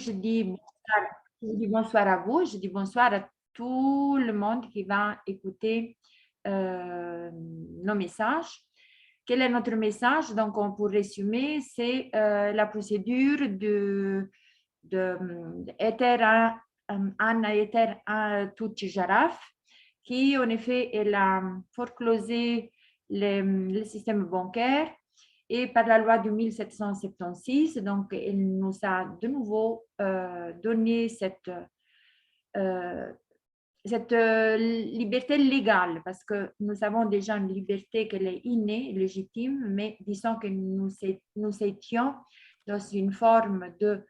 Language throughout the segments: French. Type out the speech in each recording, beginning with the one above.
je dis bonsoir, je dis bonsoir à vous, je dis bonsoir à tout le monde qui va écouter nos messages. Quel est notre message? Donc, pour résumer, c'est la procédure de Ether Anna Ether Tucci Jaraf, qui en effet, elle a foreclosé le système bancaire. Et par la loi de 1776, donc, elle nous a de nouveau donné cette liberté légale, parce que nous avons déjà une liberté qui est innée, légitime, mais disons que nous étions dans une forme de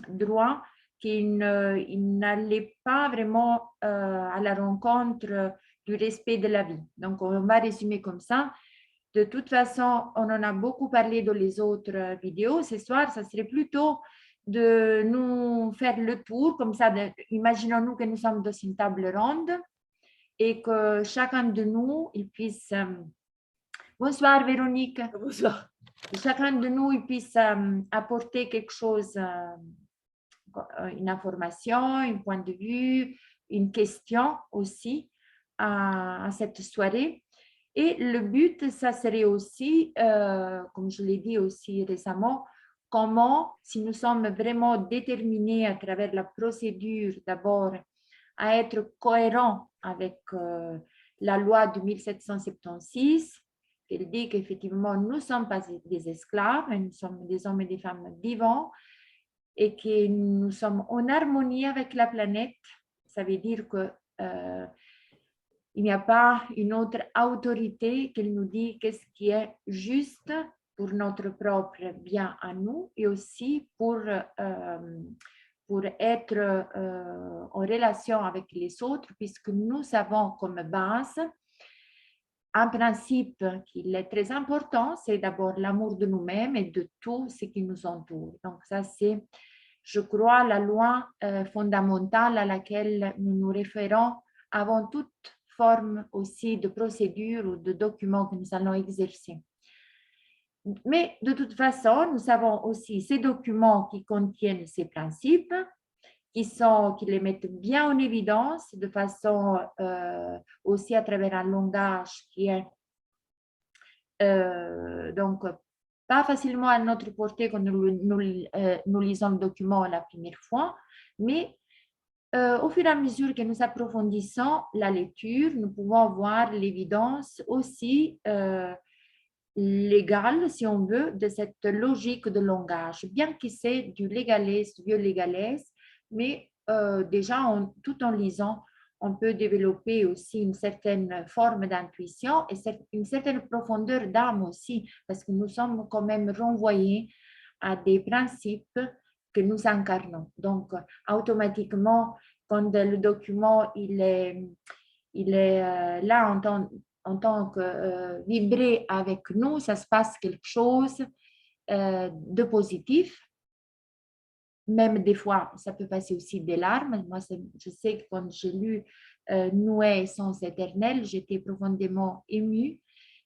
droit qui n'allait pas vraiment à la rencontre du respect de la vie. Donc, on va résumer comme ça. De toute façon, on en a beaucoup parlé dans les autres vidéos. Ce soir, ça serait plutôt de nous faire le tour, comme ça, imaginons-nous que nous sommes dans une table ronde et que chacun de nous, il puisse... bonsoir Véronique. Bonsoir. Chacun de nous, il puisse apporter quelque chose, une information, un point de vue, une question aussi à cette soirée. Et le but, ça serait aussi, comme je l'ai dit aussi récemment, comment, si nous sommes vraiment déterminés à travers la procédure, d'abord, à être cohérents avec la loi de 1776, elle dit qu'effectivement, nous ne sommes pas des esclaves, nous sommes des hommes et des femmes vivants et que nous sommes en harmonie avec la planète. Ça veut dire que il n'y a pas une autre autorité qui nous dit qu'est-ce qui est juste pour notre propre bien à nous et aussi pour être en relation avec les autres, puisque nous avons comme base un principe qui est très important, c'est d'abord l'amour de nous-mêmes et de tout ce qui nous entoure. Donc ça, c'est, je crois, la loi fondamentale à laquelle nous nous référons avant toute forme aussi de procédure ou de document que nous allons exercer. Mais de toute façon, nous avons aussi ces documents qui contiennent ces principes, qui les mettent bien en évidence de façon aussi à travers un langage qui est donc pas facilement à notre portée quand nous lisons le document la première fois, mais au fur et à mesure que nous approfondissons la lecture, nous pouvons voir l'évidence aussi légale, si on veut, de cette logique de langage, bien que c'est du légalès, vieux légalès, mais déjà, tout en lisant, on peut développer aussi une certaine forme d'intuition et une certaine profondeur d'âme aussi, parce que nous sommes quand même renvoyés à des principes que nous incarnons. Donc, automatiquement, quand le document il est là en tant que vibrer avec nous, ça se passe quelque chose de positif. Même des fois, ça peut passer aussi des larmes. Moi, je sais que quand j'ai lu Noué, Essence éternelle, j'étais profondément émue.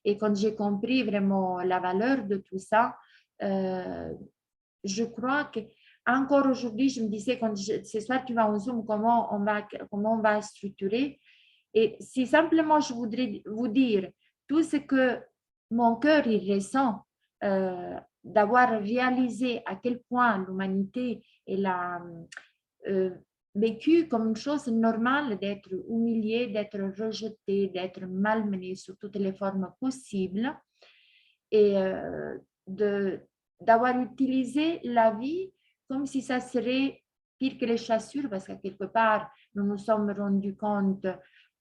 Et quand j'ai compris vraiment la valeur de tout ça, je crois que encore aujourd'hui, je me disais, ce soir tu vas en Zoom, comment on va structurer. Et si simplement je voudrais vous dire tout ce que mon cœur il ressent d'avoir réalisé à quel point l'humanité a vécu comme une chose normale d'être humiliée, d'être rejetée, d'être malmenée sous toutes les formes possibles et d'avoir utilisé la vie comme si ça serait pire que les chassures, parce qu'à quelque part, nous nous sommes rendus compte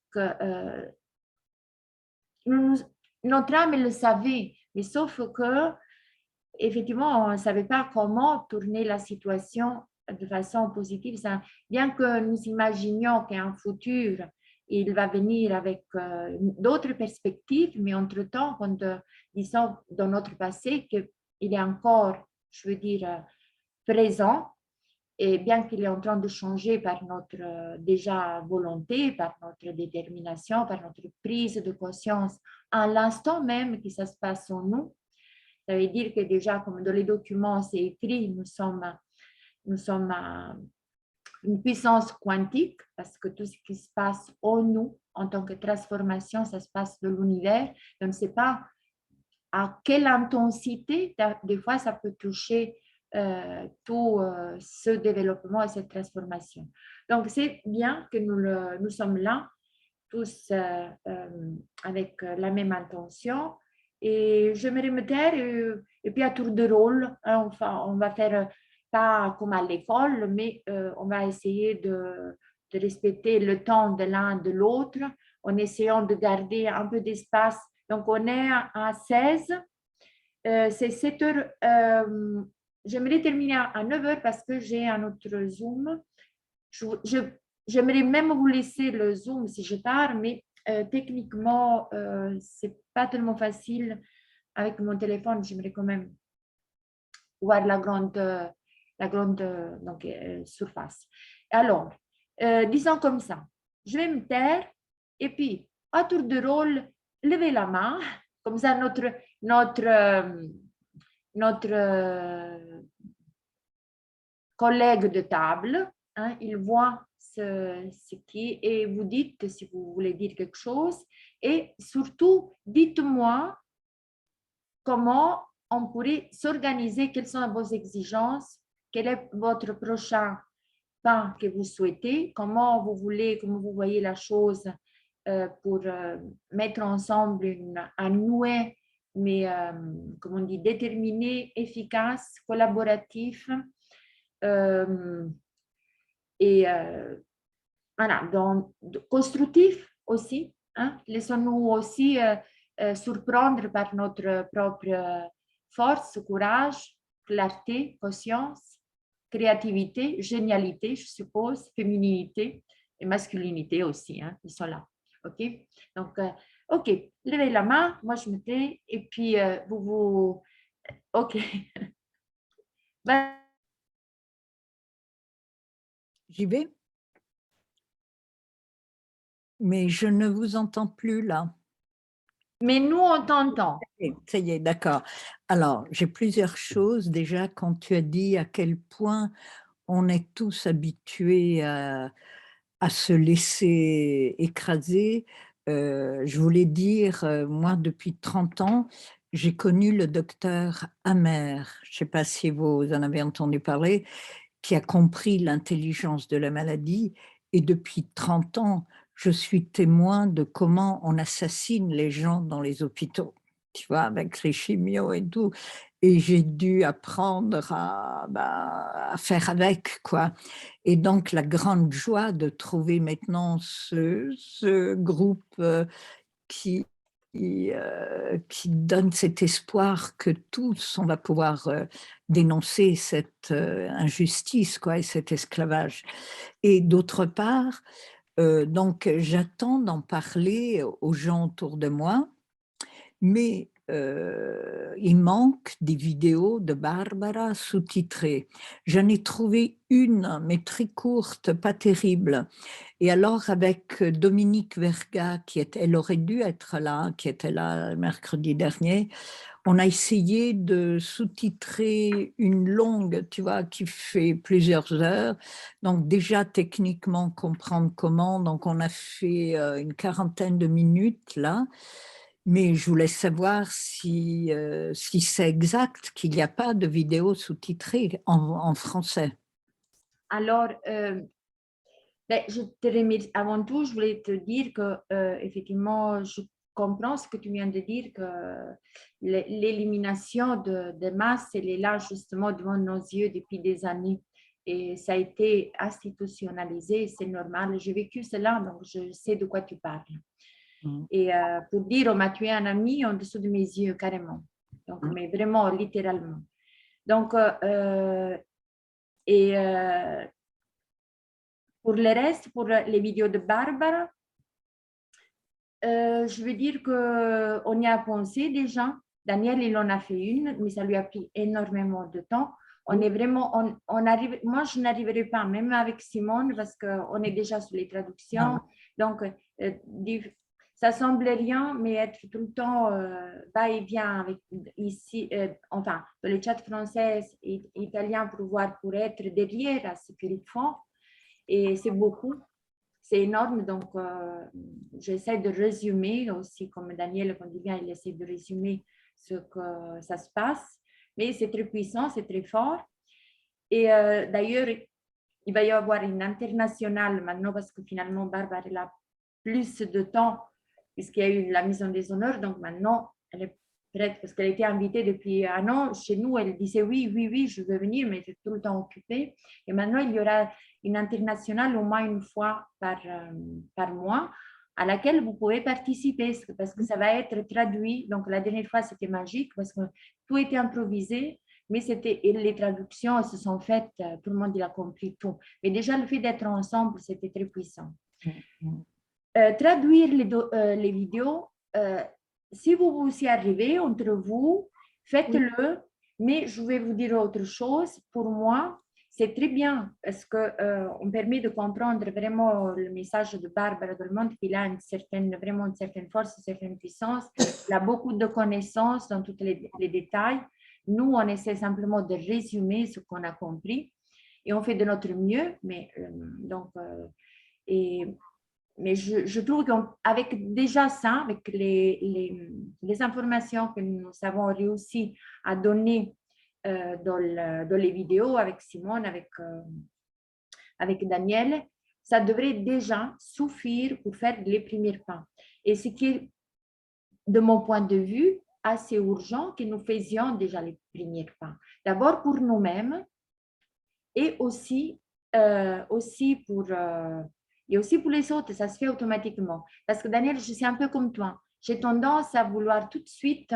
que notre âme le savait, mais sauf que effectivement, on ne savait pas comment tourner la situation de façon positive. Bien que nous imaginions qu'un futur, il va venir avec d'autres perspectives, mais entre-temps, quand disons dans notre passé qu'il est encore, je veux dire, présent, et bien qu'il est en train de changer par notre déjà volonté, par notre détermination, par notre prise de conscience, à l'instant même que ça se passe en nous, ça veut dire que déjà, comme dans les documents, c'est écrit, nous sommes nous sommes une puissance quantique parce que tout ce qui se passe en nous, en tant que transformation, ça se passe de l'univers. On ne sait pas à quelle intensité, des fois, ça peut toucher tout ce développement et cette transformation. Donc, c'est bien que nous sommes là, tous avec la même intention. Et j'aimerais me taire, et puis à tour de rôle, hein, enfin, on va faire pas comme à l'école, mais on va essayer de respecter le temps de l'un de l'autre en essayant de garder un peu d'espace. Donc, on est à 16. C'est 7 heures. J'aimerais terminer à 9 heures parce que j'ai un autre Zoom. J'aimerais même vous laisser le Zoom si je pars, mais techniquement, c'est pas tellement facile avec mon téléphone. J'aimerais quand même voir la grande donc, surface. Alors, disons comme ça, je vais me taire et puis, à tour de rôle, levez la main. Comme ça, notre collègue de table, hein, il voit ce qui est, et vous dites si vous voulez dire quelque chose. Et surtout, dites-moi comment on pourrait s'organiser, quelles sont vos exigences, quel est votre prochain pas que vous souhaitez, comment vous voyez la chose pour mettre ensemble un noué, mais comme on dit, déterminé, efficace, collaboratif, et voilà, donc, constructif aussi. Hein? Laissons-nous aussi surprendre par notre propre force, courage, clarté, conscience, créativité, génialité, je suppose, féminité et masculinité aussi. Hein? Ils sont là. OK? Donc, OK, levez la main, moi je me tais et puis vous... OK. Ben, J'y vais? Mais je ne vous entends plus là. mais nous, on t'entend. Ça y est, d'accord. Alors, j'ai plusieurs choses. Déjà, quand tu as dit à quel point on est tous habitués à se laisser écraser, je voulais dire, moi, depuis 30 ans, j'ai connu le docteur Hammer. Je ne sais pas si vous en avez entendu parler, qui a compris l'intelligence de la maladie. Et depuis 30 ans, je suis témoin de comment on assassine les gens dans les hôpitaux, tu vois, avec les chimios et tout. Et j'ai dû apprendre à faire avec, quoi. Et donc, la grande joie de trouver maintenant ce groupe qui donne cet espoir que tous, on va pouvoir dénoncer cette injustice, quoi, et cet esclavage. Et d'autre part, donc j'attends d'en parler aux gens autour de moi, mais il manque des vidéos de Barbara sous-titrées. J'en ai trouvé une, mais très courte, pas terrible. Et alors avec Dominique Verga, elle aurait dû être là, qui était là mercredi dernier, on a essayé de sous-titrer une longue, tu vois, qui fait plusieurs heures. Donc déjà techniquement comprendre comment. Donc on a fait une quarantaine de minutes là. Mais je voulais savoir si c'est exact qu'il n'y a pas de vidéo sous-titrée en français. Alors, ben, je te remercie. Avant tout, je voulais te dire que, effectivement, je comprends ce que tu viens de dire, que l'élimination de masse, elle est là justement devant nos yeux depuis des années. Et ça a été institutionnalisé, c'est normal. J'ai vécu cela, donc je sais de quoi tu parles. Et pour dire, on m'a tué un ami en dessous de mes yeux, carrément. Donc, mais vraiment, littéralement. Donc, et pour le reste, pour les vidéos de Barbara, je veux dire qu'on y a pensé déjà. Daniel, il en a fait une, mais ça lui a pris énormément de temps. On est vraiment, on arrive, moi, je n'arriverai pas, même avec Simone, parce qu'on est déjà sur les traductions. Donc, ça semble rien, mais être tout le temps va-et-vient avec ici, enfin, dans les chats français et italiens pour être derrière à ce qu'ils font. Et c'est beaucoup, c'est énorme. Donc, j'essaie de résumer aussi, comme Daniel, quand il vient, il essaie de résumer ce que ça se passe. Mais c'est très puissant, c'est très fort. Et d'ailleurs, il va y avoir une internationale maintenant parce que finalement, Barbara elle a plus de temps puisqu'il y a eu la mise en déshonneur. Donc maintenant, elle est prête parce qu'elle a été invitée depuis un an. Chez nous, elle disait oui, oui, oui, je veux venir, mais elle est tout le temps occupée. Et maintenant, il y aura une internationale au moins une fois par mois à laquelle vous pouvez participer parce que ça va être traduit. Donc la dernière fois, c'était magique parce que tout était improvisé. Mais les traductions se sont faites, tout le monde il a compris tout. Mais déjà, le fait d'être ensemble, c'était très puissant. Traduire les vidéos, si vous y arrivez entre vous, faites-le. Mais je vais vous dire autre chose. Pour moi, c'est très bien parce qu'on permet de comprendre vraiment le message de Barbara Dolmonte, qu'il a vraiment une certaine force, une certaine puissance. Il a beaucoup de connaissances dans tous les détails. Nous, on essaie simplement de résumer ce qu'on a compris et on fait de notre mieux. Mais je trouve qu'avec déjà ça, avec les informations que nous avons réussi à donner dans les vidéos avec Simone, avec Daniel, ça devrait déjà suffire pour faire les premiers pas. Et ce qui est, de mon point de vue, assez urgent que nous faisions déjà les premiers pas. D'abord pour nous-mêmes et aussi pour les autres, ça se fait automatiquement. Parce que Daniel, je suis un peu comme toi. J'ai tendance à vouloir tout de suite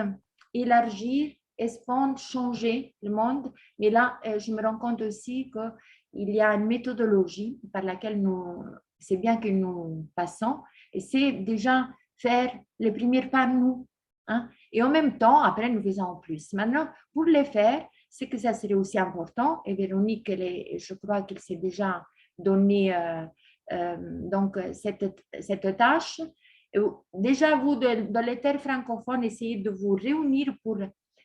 élargir, expandre, changer le monde. Mais là, je me rends compte aussi qu'il y a une méthodologie par laquelle c'est bien que nous passons. Et c'est déjà faire les premiers pas nous. Hein? Et en même temps, après, nous faisons en plus. Maintenant, pour les faire, c'est que ça serait aussi important. Et Véronique, je crois qu'elle s'est déjà donné donc cette tâche. Et déjà, vous, dans les terres francophones, essayez de vous réunir pour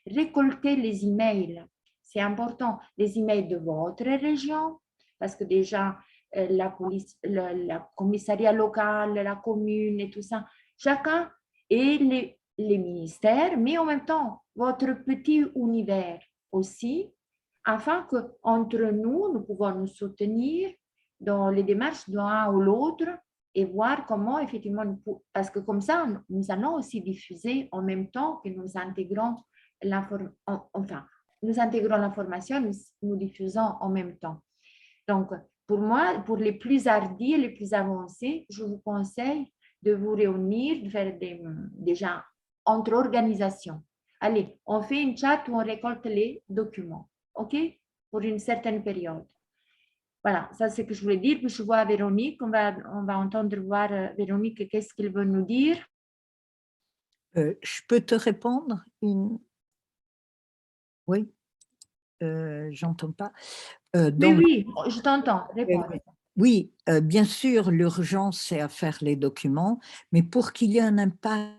récolter les emails. C'est important, les emails de votre région, parce que déjà, la police, la commissariat local, la commune et tout ça, chacun et les ministères, mais en même temps, votre petit univers aussi, afin qu'entre nous, nous pouvons nous soutenir dans les démarches d'un ou l'autre et voir comment effectivement, parce que comme ça, nous allons aussi diffuser en même temps que nous intégrons l'information, nous diffusons en même temps. Donc, pour moi, pour les plus hardis et les plus avancés, je vous conseille de vous réunir, de faire déjà entre organisations. Allez, on fait une chat où on récolte les documents, OK? Pour une certaine période. Voilà, ça c'est ce que je voulais dire. Puis je vois Véronique, on va entendre voir Véronique, qu'est-ce qu'il veut nous dire. Je peux te répondre Oui, j'entends pas. Oui, je t'entends, réponds. Oui, bien sûr, l'urgence, c'est à faire les documents, mais pour qu'il y ait un impact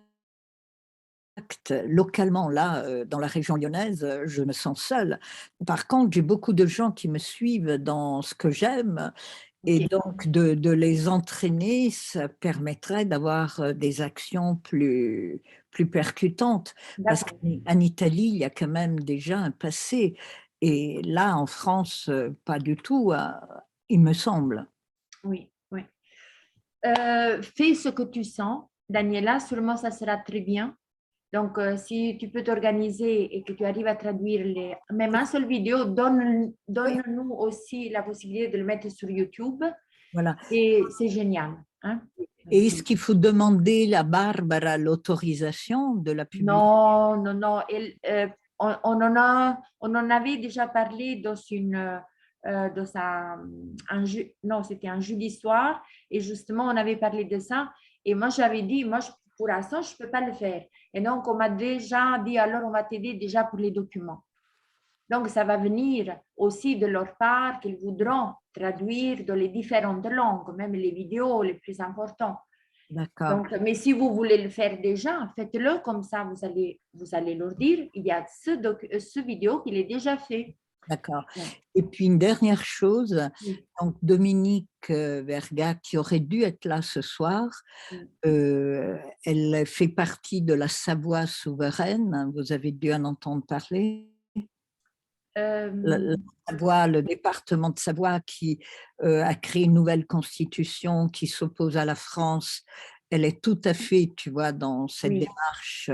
localement, là, dans la région lyonnaise, je me sens seule. Par contre, j'ai beaucoup de gens qui me suivent dans ce que j'aime, et donc de les entraîner, ça permettrait d'avoir des actions plus percutantes. Parce qu'en Italie, il y a quand même déjà un passé, et là, en France, pas du tout, il me semble. Oui, oui. Fais ce que tu sens, Daniela, sûrement ça sera très bien. Donc, si tu peux t'organiser et que tu arrives à traduire même un seul vidéo, donne-nous aussi la possibilité de le mettre sur YouTube. Voilà. Et c'est génial. Hein? Et est-ce qu'il faut demander à Barbara l'autorisation de la publication? Non, non, non. On en avait déjà parlé dans non, c'était un jeudi soir, et justement, on avait parlé de ça. Et moi, j'avais dit, pour l'instant, je ne peux pas le faire. Et donc, on m'a déjà dit, alors, on va t'aider déjà pour les documents. Donc, ça va venir aussi de leur part qu'ils voudront traduire dans les différentes langues, même les vidéos les plus importantes. D'accord, Donc, mais si vous voulez le faire déjà, faites-le comme ça, vous allez leur dire, il y a ce vidéo qu'il est déjà fait. d'accord. Ouais. Et puis une dernière chose, Oui, donc Dominique Verga, qui aurait dû être là ce soir, oui. elle fait partie de la Savoie souveraine. Vous avez dû en entendre parler. La Euh, Savoie, le département de Savoie qui a créé une nouvelle constitution qui s'oppose à la France. Elle est tout à fait, tu vois, dans cette oui. démarche.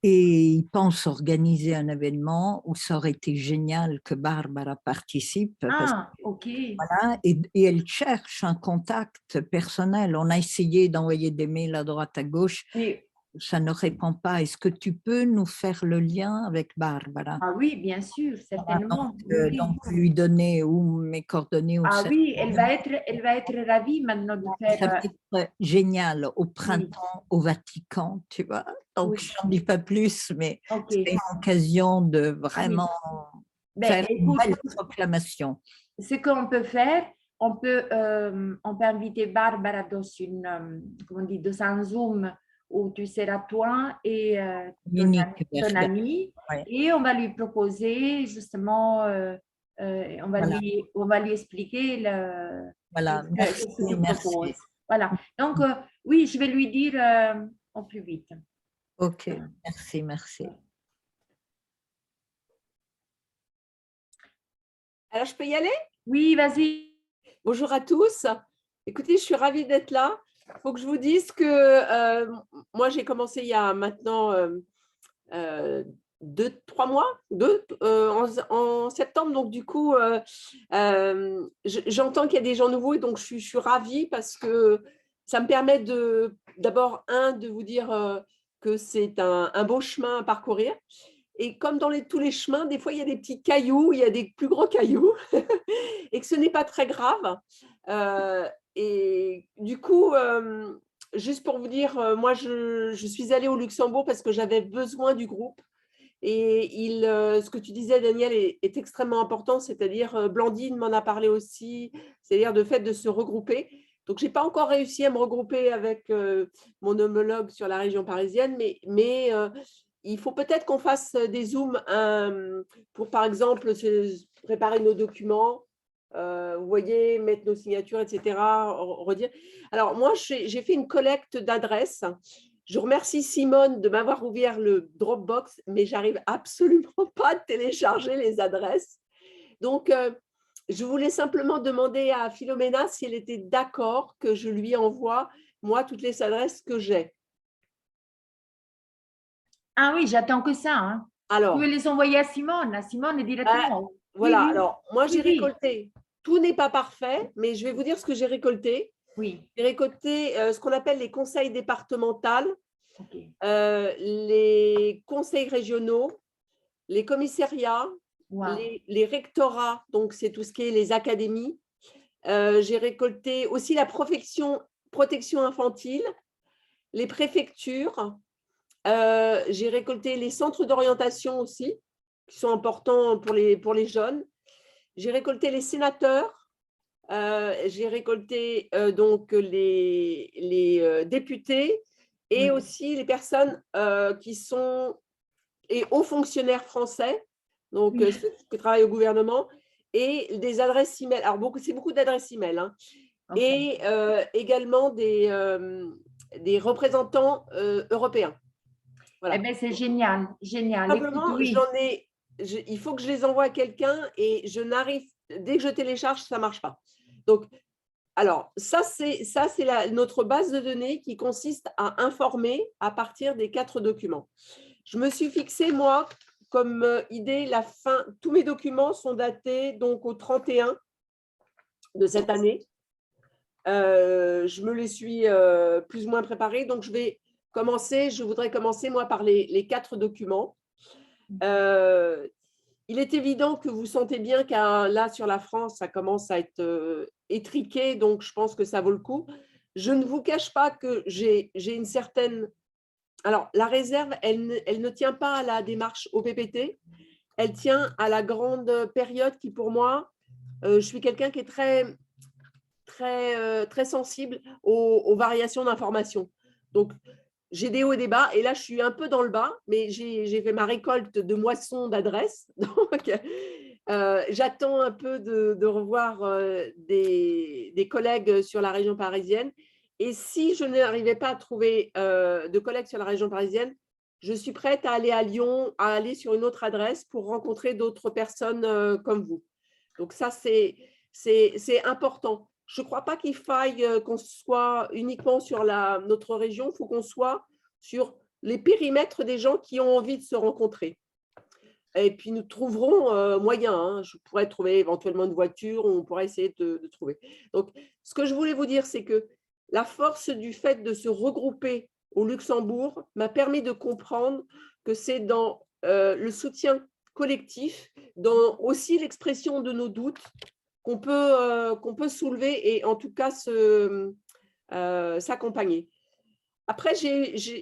Et ils pensent organiser un événement où ça aurait été génial que Barbara participe, parce que, Ah, ok. voilà, et elle cherche un contact personnel. On a essayé d'envoyer des mails à droite à gauche, Oui. ça ne répond pas. Est-ce que tu peux nous faire le lien avec Barbara? Ah oui, bien sûr, Voilà, certainement. Oui, oui. donc lui donner ou mes coordonnées ou Ah ça. oui, elle va être ravie maintenant de Ça faire. va être génial au Oui, printemps au Vatican, tu vois. Donc, oui, je n'en dis pas plus, mais ok. c'est une occasion de vraiment Oui. Ben, faire une écoute, belle proclamation. ce qu'on peut faire, on peut inviter Barbara dans comment on dit, dans un Zoom où tu seras toi et Dominique ton Verga, ami ouais. et on va lui proposer justement, Voilà, on va lui expliquer voilà. Merci, qu'est-ce que tu merci. proposes. Voilà. Donc, oui, je vais lui dire au plus vite. Ok, Voilà. merci, merci. Alors, je peux y aller? Oui, vas-y. Bonjour à tous. Écoutez, je suis ravie d'être là. Il faut que je vous dise que moi, j'ai commencé il y a maintenant 3 mois, en septembre. Donc, du coup, j'entends qu'il y a des gens nouveaux et donc je suis ravie parce que ça me permet d'abord, de vous dire que c'est un beau chemin à parcourir. Et comme dans tous les chemins, des fois, il y a des petits cailloux, il y a des plus gros cailloux, et que ce n'est pas très grave. Et du coup, juste pour vous dire, moi, je suis allée au Luxembourg parce que j'avais besoin du groupe. Et ce que tu disais, Daniel, est extrêmement important, c'est-à-dire, Blandine m'en a parlé aussi, c'est-à-dire le fait de se regrouper. Donc, je n'ai pas encore réussi à me regrouper avec mon homologue sur la région parisienne, mais il faut peut-être qu'on fasse des Zooms pour, par exemple, préparer nos documents, vous voyez, mettre nos signatures, etc., redire. Alors, moi, j'ai fait une collecte d'adresses. Je remercie Simone de m'avoir ouvert le Dropbox, mais j'arrive absolument pas à télécharger les adresses. Donc, je voulais simplement demander à Philomena si elle était d'accord que je lui envoie, moi, toutes les adresses que j'ai. Ah oui, j'attends que ça. Hein. Tu veux Alors, les envoyer à Simone directement. Oui, voilà. oui, Alors, moi, j'ai oui, oui, récolté. Tout n'est pas parfait, mais je vais vous dire ce que j'ai récolté. oui. J'ai récolté ce qu'on appelle les conseils départementaux, Ok. les conseils régionaux, les commissariats, Wow. les rectorats, donc c'est tout ce qui est les académies. J'ai récolté aussi la protection infantile, les préfectures. J'ai récolté les centres d'orientation aussi, qui sont importants pour les jeunes. J'ai récolté les sénateurs. J'ai récolté donc les députés et Mm. aussi les personnes qui sont et hauts fonctionnaires français, donc Oui. ceux qui travaillent au gouvernement, et des adresses email. Alors, c'est beaucoup d'adresses email, hein, Ok. et également des représentants européens. Eh Voilà. bien, c'est génial, génial. Écoute, Simplement, oui. il faut que je les envoie à quelqu'un et dès que je télécharge, ça ne marche pas. Donc, alors, ça, c'est notre base de données qui consiste à informer à partir des 4 documents. Je me suis fixé, moi, comme idée, tous mes documents sont datés donc au 31 de cette année. Je me les suis plus ou moins préparés. Donc, je voudrais commencer, moi, par les 4 documents. Il est évident que vous sentez bien que là, sur la France, ça commence à être étriqué, donc je pense que ça vaut le coup. Je ne vous cache pas que j'ai une certaine… Alors, la réserve, elle ne tient pas à la démarche OPPT, elle tient à la grande période qui, pour moi, je suis quelqu'un qui est très très sensible aux variations d'informations. Donc, j'ai des hauts et des bas, et là, je suis un peu dans le bas, mais j'ai fait ma récolte de moissons d'adresses. Donc, j'attends un peu de revoir des collègues sur la région parisienne. Et si je n'arrivais pas à trouver de collègues sur la région parisienne, je suis prête à aller à Lyon, à aller sur une autre adresse pour rencontrer d'autres personnes comme vous. Donc ça, c'est important. Je ne crois pas qu'il faille qu'on soit uniquement sur notre région, il faut qu'on soit sur les périmètres des gens qui ont envie de se rencontrer. Et puis, nous trouverons moyen. Hein. Je pourrais trouver éventuellement une voiture, on pourrait essayer de trouver. Donc, ce que je voulais vous dire, c'est que la force du fait de se regrouper au Luxembourg m'a permis de comprendre que c'est dans le soutien collectif, dans aussi l'expression de nos doutes, qu'on peut soulever et en tout cas s'accompagner. Après,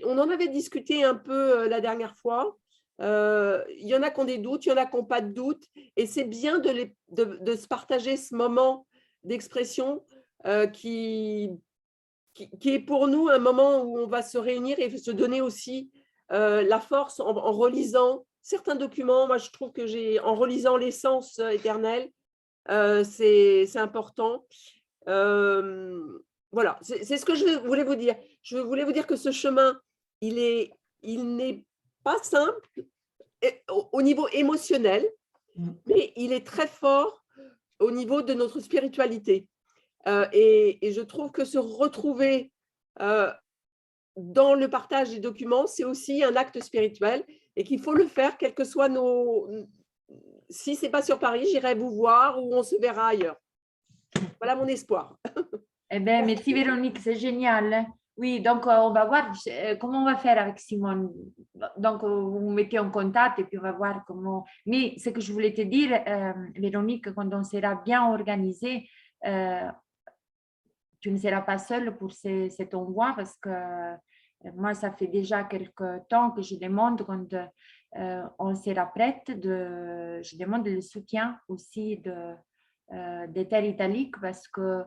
on en avait discuté un peu la dernière fois. Il y en a qui ont des doutes, il y en a qui n'ont pas de doutes. Et c'est bien de se partager ce moment d'expression qui est pour nous un moment où on va se réunir et se donner aussi la force en relisant certains documents. Moi, je trouve que en relisant l'essence éternelle, c'est important. Voilà, c'est ce que je voulais vous dire. Je voulais vous dire que ce chemin, il n'est pas simple au niveau émotionnel, mais il est très fort au niveau de notre spiritualité. Et je trouve que se retrouver dans le partage des documents, c'est aussi un acte spirituel et qu'il faut le faire, quel que soit si ce n'est pas sur Paris, j'irai vous voir ou on se verra ailleurs. Voilà mon espoir. Eh bien, merci Véronique, c'est génial. Oui, donc on va voir comment on va faire avec Simone. Donc, vous vous mettez en contact et puis on va voir comment. Mais ce que je voulais te dire, Véronique, quand on sera bien organisé, tu ne seras pas seule pour cet envoi parce que moi, ça fait déjà quelques temps que je demande quand on sera prête, je demande le soutien aussi des terres italiques parce que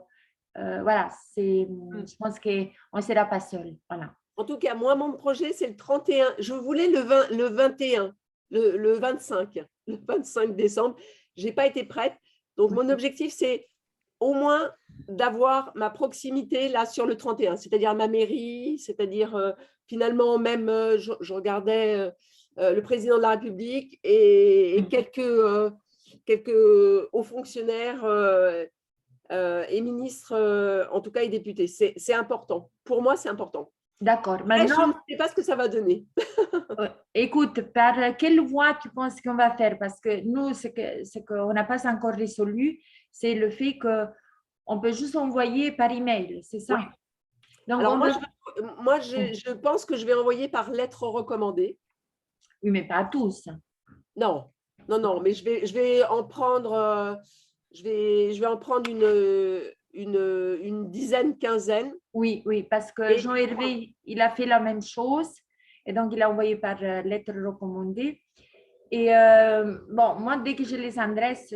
voilà, je pense qu'on ne sera pas seul. Voilà. En tout cas, moi, mon projet, c'est le 31. Je voulais le 21, le 25 décembre. Je n'ai pas été prête. Donc, mon objectif, c'est au moins d'avoir ma proximité là sur le 31, c'est-à-dire ma mairie, c'est-à-dire finalement même, je regardais le président de la République et quelques hauts fonctionnaires et ministres, en tout cas et députés. C'est important. Pour moi, c'est important. D'accord. Maintenant, je ne sais pas ce que ça va donner. Écoute, par quelle voie tu penses qu'on va faire? Parce que nous, ce qu'on n'a pas encore résolu, c'est le fait qu'on peut juste envoyer par email, c'est ça? Oui. Donc, alors, moi, je pense que je vais envoyer par lettre recommandée. Oui, mais pas tous. Non, mais je vais en prendre, je vais en prendre une dizaine, quinzaine. Oui, parce que Jean-Hervé, il a fait la même chose et donc il a envoyé par lettre recommandée. Et bon, moi, dès que j'ai les adresses,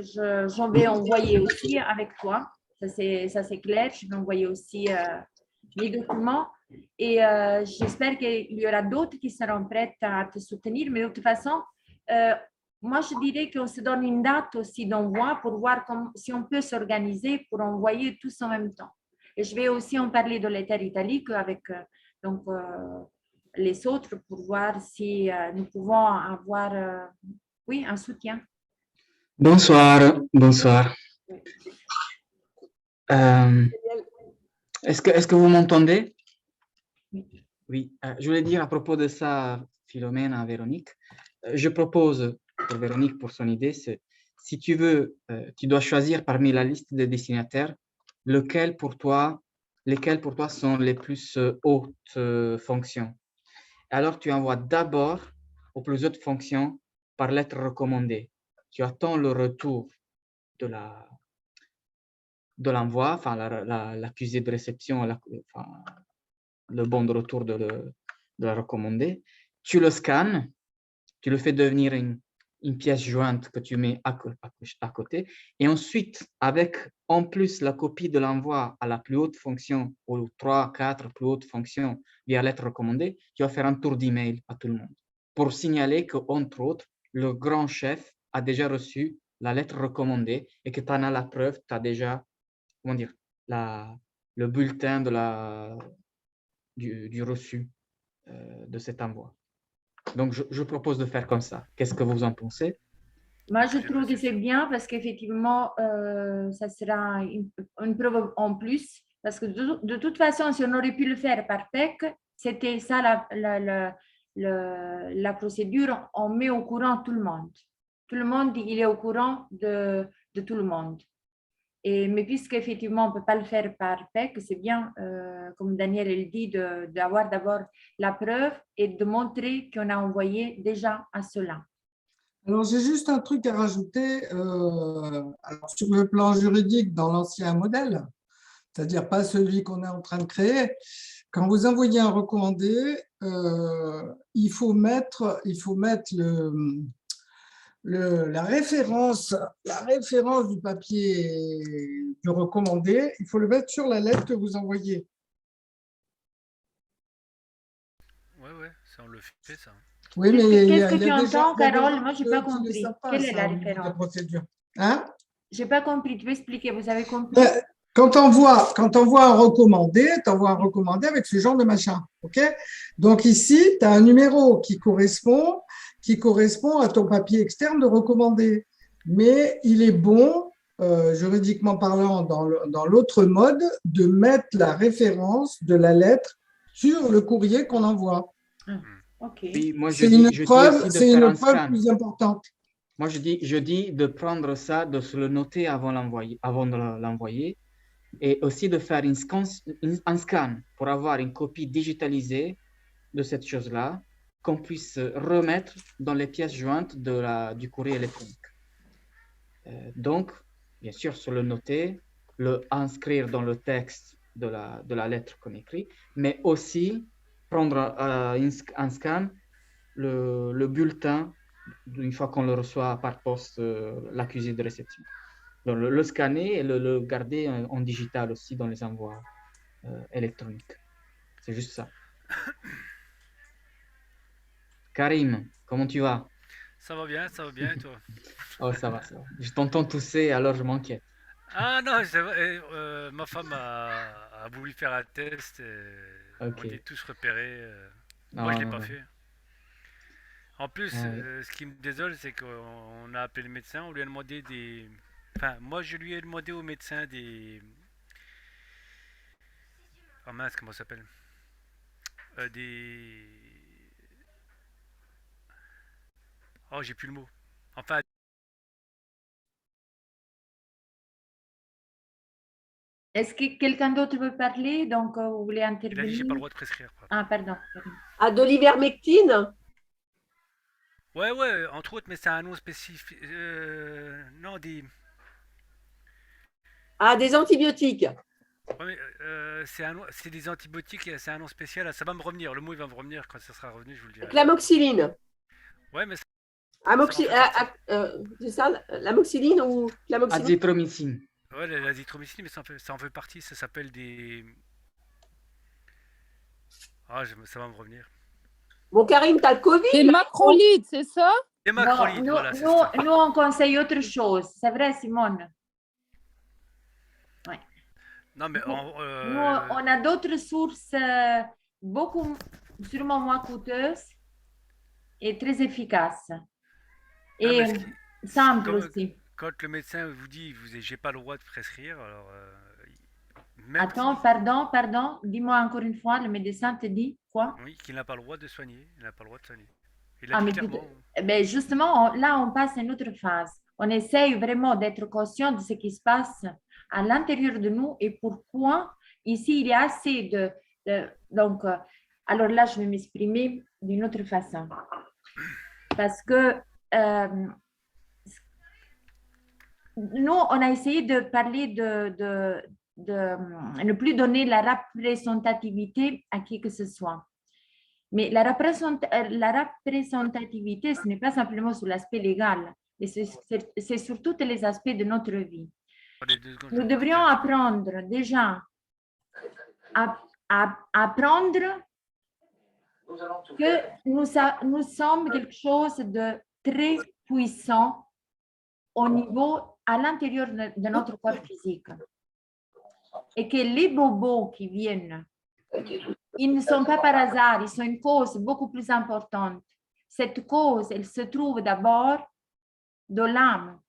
j'en vais envoyer aussi avec toi. Ça, c'est clair. Je vais envoyer aussi les documents. Et j'espère qu'il y aura d'autres qui seront prêtes à te soutenir. Mais de toute façon, moi, je dirais qu'on se donne une date aussi d'envoi pour voir si on peut s'organiser pour envoyer tous en même temps. Et je vais aussi en parler de l'État italique avec les autres pour voir si nous pouvons avoir oui, un soutien. Bonsoir. Est-ce que vous m'entendez? Oui. Je voulais dire à propos de ça, Philomène, à Véronique. Je propose pour Véronique, pour son idée, si tu veux, tu dois choisir parmi la liste des destinataires lesquels pour toi sont les plus hautes fonctions. Alors, tu envoies d'abord aux plus hautes fonctions par lettre recommandée. Tu attends le retour de l'envoi, enfin l'accusé de réception, le bon de retour de la recommandée. Tu le scannes, tu le fais devenir une pièce jointe que tu mets à côté. Et ensuite, avec en plus la copie de l'envoi à la plus haute fonction, ou 3, 4 plus hautes fonctions via lettre recommandée, tu vas faire un tour d'email à tout le monde pour signaler qu'entre autres, le grand chef a déjà reçu la lettre recommandée et que tu en as la preuve, tu as déjà, comment dire, le bulletin du reçu de cet envoi. Donc, je propose de faire comme ça. Qu'est-ce que vous en pensez? Moi, je trouve que c'est bien parce qu'effectivement, ça sera une preuve en plus. Parce que de toute façon, si on aurait pu le faire par PEC, c'était ça la procédure. On met au courant tout le monde. Tout le monde, il est au courant de tout le monde. Mais puisqu'effectivement, on ne peut pas le faire par PEC, c'est bien, comme Daniel le dit, d'avoir d'abord la preuve et de montrer qu'on a envoyé déjà à cela. Alors, j'ai juste un truc à rajouter. Alors, sur le plan juridique, dans l'ancien modèle, c'est-à-dire pas celui qu'on est en train de créer, quand vous envoyez un recommandé, il faut mettre la référence du papier du recommandé, il faut le mettre sur la lettre que vous envoyez. Ouais, ça on le fait ça. Oui, mais qu'est-ce que tu entends, Carole? Moi, je n'ai pas compris. Quelle est la référence? La référence? procédure. Hein? Je n'ai pas compris. Tu peux expliquer? Vous avez compris? Quand on voit un recommandé, tu envoies un recommandé avec ce genre de machin. OK? Donc ici, tu as un numéro qui correspond à ton papier externe de recommandé. Mais il est bon, juridiquement parlant, dans l'autre mode, de mettre la référence de la lettre sur le courrier qu'on envoie. Okay. Oui, moi, c'est une preuve plus importante. Moi, je dis de prendre ça, de se le noter avant de l'envoyer, et aussi de faire un scan pour avoir une copie digitalisée de cette chose-là, qu'on puisse remettre dans les pièces jointes du courrier électronique. Donc, bien sûr, se le noter, le inscrire dans le texte de la lettre qu'on écrit, mais aussi prendre un scan, le bulletin, une fois qu'on le reçoit par poste, l'accusé de réception. Donc, le scanner et le garder en digital aussi dans les envois électroniques. C'est juste ça. Karim, comment tu vas? Ça va bien, et toi? Oh, ça va. Je t'entends tousser, alors je m'inquiète. Ah non, ma femme a voulu faire un test et on est tous repérés. Moi, je ne l'ai pas fait. En plus, ce qui me désole, c'est qu'on a appelé le médecin, on lui a demandé des... Enfin, moi, je lui ai demandé au médecin des... Oh mince, comment ça s'appelle? Oh, j'ai plus le mot. Enfin... Est-ce que quelqu'un d'autre veut parler? Donc, vous voulez intervenir? Il a dit, j'ai pas le droit de prescrire. Ah, pardon. Ah, de l'ivermectine? Ouais, entre autres, mais c'est un nom spécifique. Non, Ah, des antibiotiques. Ouais, c'est des antibiotiques, c'est un nom spécial. Ça va me revenir. Le mot, il va me revenir quand ça sera revenu, je vous le dirai. L'amoxyline. Ouais, mais c'est ça, l'amoxyline ou l'amoxyline? Azithromycine. Ouais, l'azithromycine, mais ça en fait partie. Ça s'appelle des... Ah, ça va me revenir. Bon, Karim, t'as le Covid? Des macrolides, c'est ça? Des macrolides, non, voilà, c'est ça. Nous, on conseille autre chose. C'est vrai, Simone? Ouais. Non, mais nous, on a d'autres sources sûrement moins coûteuses et très efficaces. Et simples aussi. Quand le médecin vous dit j'ai pas le droit de prescrire, alors... Attends, pardon, dis-moi encore une fois, le médecin te dit quoi? Oui, qu'il n'a pas le droit de soigner. Il n'a pas le droit de soigner. Mais justement, là, on passe à une autre phase. On essaye vraiment d'être conscient de ce qui se passe à l'intérieur de nous et pourquoi ici il y a assez donc, alors là, je vais m'exprimer d'une autre façon. Parce que nous, on a essayé de parler de ne plus donner la représentativité à qui que ce soit. Mais la représentativité, ce n'est pas simplement sur l'aspect légal, mais c'est sur tous les aspects de notre vie. Nous devrions apprendre déjà à apprendre que nous sommes quelque chose de très puissant au niveau, à l'intérieur de notre corps physique. Et que les bobos qui viennent, ils ne sont pas par hasard, ils sont une cause beaucoup plus importante. Cette cause, elle se trouve d'abord dans l'âme.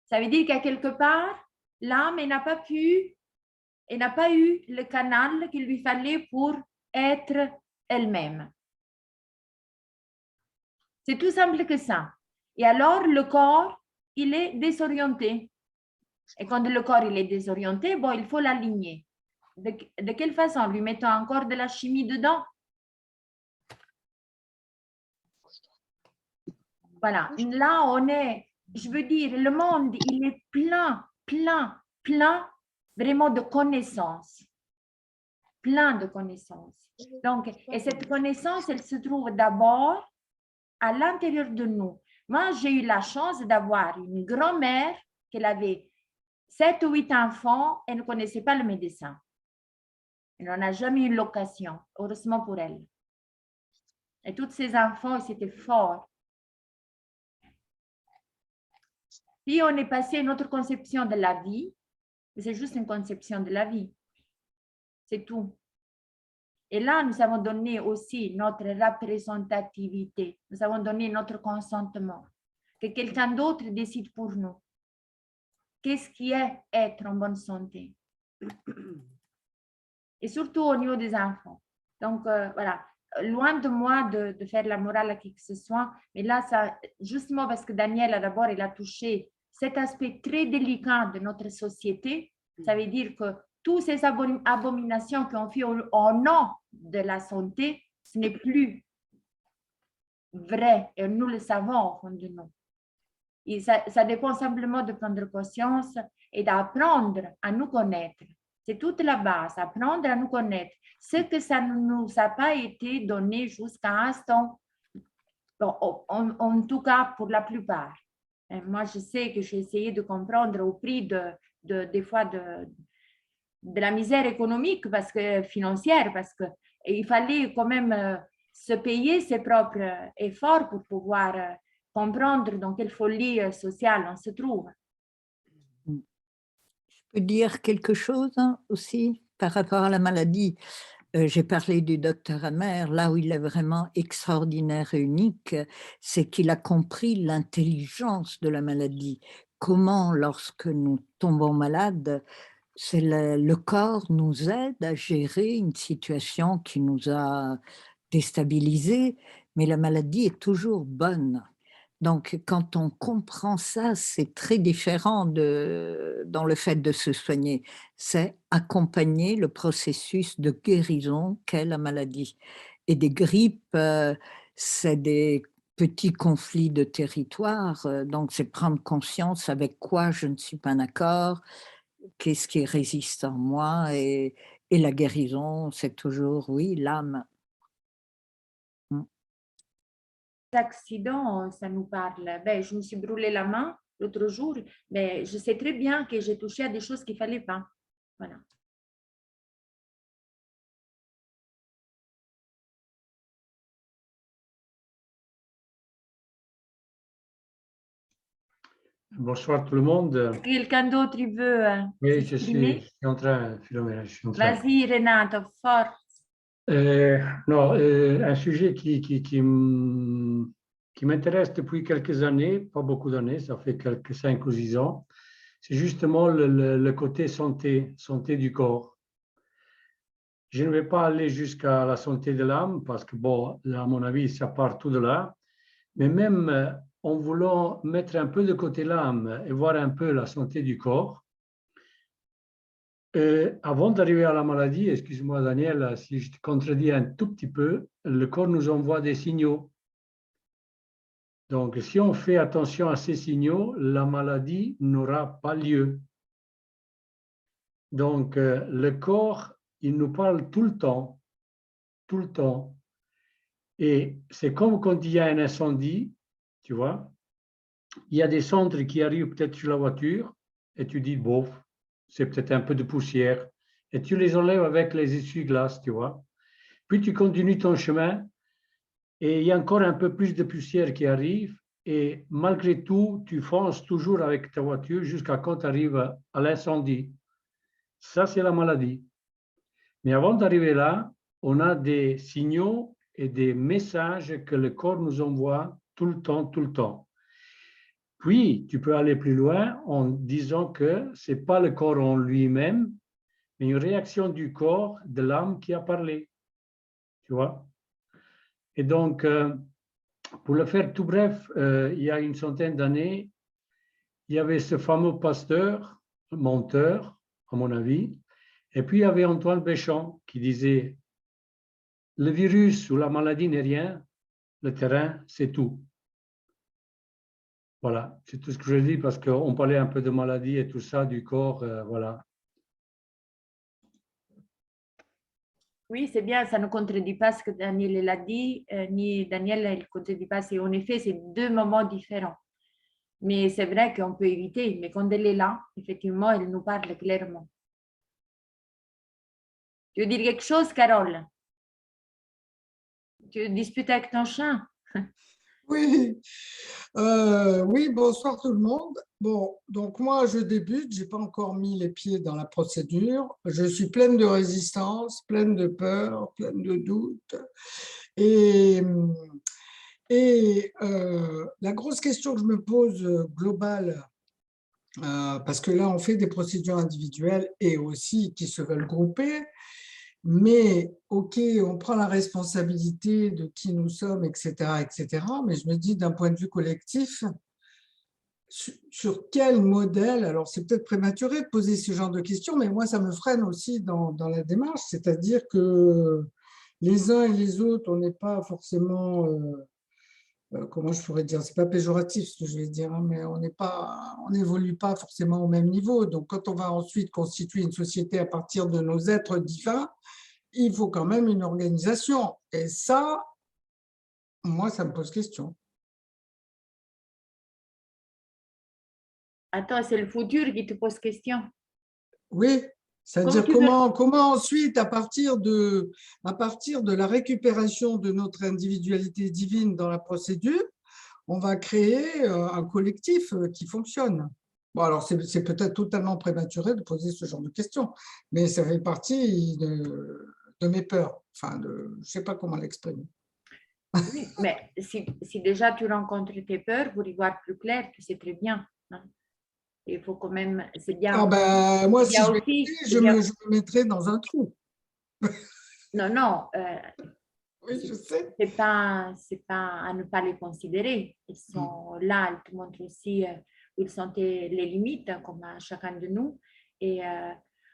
Ça veut dire qu'à quelque part, l'âme n'a pas pu, elle n'a pas eu le canal qu'il lui fallait pour être elle-même. C'est tout simple que ça. Et alors, le corps, il est désorienté. Et quand le corps il est désorienté, bon, il faut l'aligner. De quelle façon? Lui mettons encore de la chimie dedans? Voilà. Là, on est, je veux dire, le monde, il est plein vraiment de connaissances. Plein de connaissances. Donc, et cette connaissance, elle se trouve d'abord à l'intérieur de nous. Moi, j'ai eu la chance d'avoir une grand-mère qui avait 7 ou 8 enfants et ne connaissait pas le médecin. Elle n'en a jamais eu l'occasion, heureusement pour elle. Et tous ces enfants, c'était fort. Puis on est passé à une autre conception de la vie, c'est juste une conception de la vie. C'est tout. Et là, nous avons donné aussi notre représentativité. Nous avons donné notre consentement. Que quelqu'un d'autre décide pour nous. Qu'est-ce qui est être en bonne santé? Et surtout au niveau des enfants. Donc, voilà. Loin de moi de faire la morale à qui que ce soit, mais là, ça, justement parce que Daniel, d'abord, il a touché cet aspect très délicat de notre société. Ça veut dire que toutes ces abominations qu'on fait au nom de la santé, ce n'est plus vrai et nous le savons au fond de nous. Et ça dépend simplement de prendre conscience et d'apprendre à nous connaître. C'est toute la base, apprendre à nous connaître. Ce que ça ne nous a pas été donné jusqu'à l'instant, en tout cas pour la plupart. Et moi, je sais que j'ai essayé de comprendre au prix des fois de la misère économique, parce que financière, parce qu'il fallait quand même se payer ses propres efforts pour pouvoir comprendre dans quelle folie sociale on se trouve. Je peux dire quelque chose aussi par rapport à la maladie. J'ai parlé du docteur Amer, là où il est vraiment extraordinaire et unique, c'est qu'il a compris l'intelligence de la maladie. Comment, lorsque nous tombons malades, c'est le corps nous aide à gérer une situation qui nous a déstabilisés, mais la maladie est toujours bonne. Donc, quand on comprend ça, c'est très différent dans le fait de se soigner. C'est accompagner le processus de guérison qu'est la maladie. Et des grippes, c'est des petits conflits de territoire. Donc, c'est prendre conscience avec quoi je ne suis pas d'accord, qu'est-ce qui résiste en moi. Et la guérison, c'est toujours, oui, l'âme. Accident, ça nous parle. Ben, je me suis brûlé la main l'autre jour, mais je sais très bien que j'ai touché à des choses qu'il ne fallait pas. Voilà. Bonsoir tout le monde. Quelqu'un d'autre veut Oui, je suis en train, Philomène, je suis en train. Vas-y, Renato, fort. Non, un sujet qui m'intéresse depuis quelques années, pas beaucoup d'années, ça fait quelques 5 ou 6 ans, c'est justement le côté santé du corps. Je ne vais pas aller jusqu'à la santé de l'âme, parce que, bon, à mon avis, ça part tout de là, mais même en voulant mettre un peu de côté l'âme et voir un peu la santé du corps, avant d'arriver à la maladie, excuse-moi Daniel, si je te contredis un tout petit peu, le corps nous envoie des signaux. Donc, si on fait attention à ces signaux, la maladie n'aura pas lieu. Donc, le corps, il nous parle tout le temps, Et c'est comme quand il y a un incendie, tu vois, il y a des cendres qui arrivent peut-être sur la voiture et tu dis, bof, c'est peut-être un peu de poussière. Et tu les enlèves avec les essuie-glaces, tu vois. Puis tu continues ton chemin et il y a encore un peu plus de poussière qui arrive. Et malgré tout, tu fonces toujours avec ta voiture jusqu'à quand tu arrives à l'incendie. Ça, c'est la maladie. Mais avant d'arriver là, on a des signaux et des messages que le corps nous envoie tout le temps, tout le temps. Puis, tu peux aller plus loin en disant que ce n'est pas le corps en lui-même, mais une réaction du corps, de l'âme qui a parlé. Tu vois? Et donc, pour le faire tout bref, il y a une centaine d'années, il y avait ce fameux pasteur, menteur, à mon avis, et puis il y avait Antoine Béchamp qui disait « Le virus ou la maladie n'est rien, le terrain, c'est tout ». Voilà, c'est tout ce que je dis parce qu'on parlait un peu de maladie et tout ça, du corps, voilà. Oui, c'est bien, ça ne contredit pas ce que Daniel a dit, ni Daniel ne contredit pas. En effet, c'est deux moments différents. Mais c'est vrai qu'on peut éviter, mais quand elle est là, effectivement, elle nous parle clairement. Tu veux dire quelque chose, Carole? Tu disputes avec ton chien? Oui, oui, bonsoir tout le monde. Bon, donc moi, je débute, je n'ai pas encore mis les pieds dans la procédure. Je suis pleine de résistance, pleine de peur, pleine de doutes. Et la grosse question que je me pose globale, parce que là, on fait des procédures individuelles et aussi qui se veulent grouper, mais OK, on prend la responsabilité de qui nous sommes, etc., etc. Mais je me dis, d'un point de vue collectif, sur quel modèle, alors c'est peut-être prématuré de poser ce genre de questions, mais moi, ça me freine aussi dans la démarche, c'est-à-dire que les uns et les autres, on n'est pas forcément... comment je pourrais dire, c'est pas péjoratif ce que je vais dire, hein, mais on n'évolue pas forcément au même niveau. Donc, quand on va ensuite constituer une société à partir de nos êtres divins, il faut quand même une organisation. Et ça, moi, ça me pose question. Attends, c'est le futur qui te pose question. Oui, c'est-à-dire comment ensuite, à partir de la récupération de notre individualité divine dans la procédure, on va créer un collectif qui fonctionne. Bon, alors c'est peut-être totalement prématuré de poser ce genre de questions, mais ça fait partie de mes peurs. Enfin, je ne sais pas comment l'exprimer. Oui, mais si déjà tu rencontres tes peurs, pour y voir plus clair, c'est très bien. Hein. Il faut quand même, c'est bien. Ah ben, moi, si je me mettrais dans un trou. Non, non. Oui, je sais. C'est pas à ne pas les considérer. Ils sont là, ils te montrent aussi où ils sont les limites, comme à chacun de nous. Et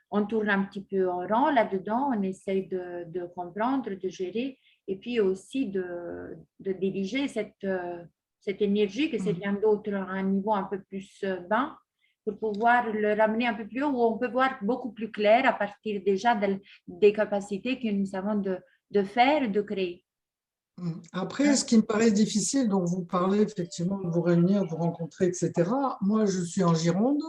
on tourne un petit peu en rond là-dedans, on essaye de comprendre, de gérer, et puis aussi de diriger cette énergie, que c'est rien d'autre à un niveau un peu plus bas, pour pouvoir le ramener un peu plus haut, où on peut voir beaucoup plus clair à partir déjà des capacités que nous avons de faire, de créer. Après, ce qui me paraît difficile, donc vous parlez effectivement de vous réunir, de vous rencontrer, etc. Moi, je suis en Gironde.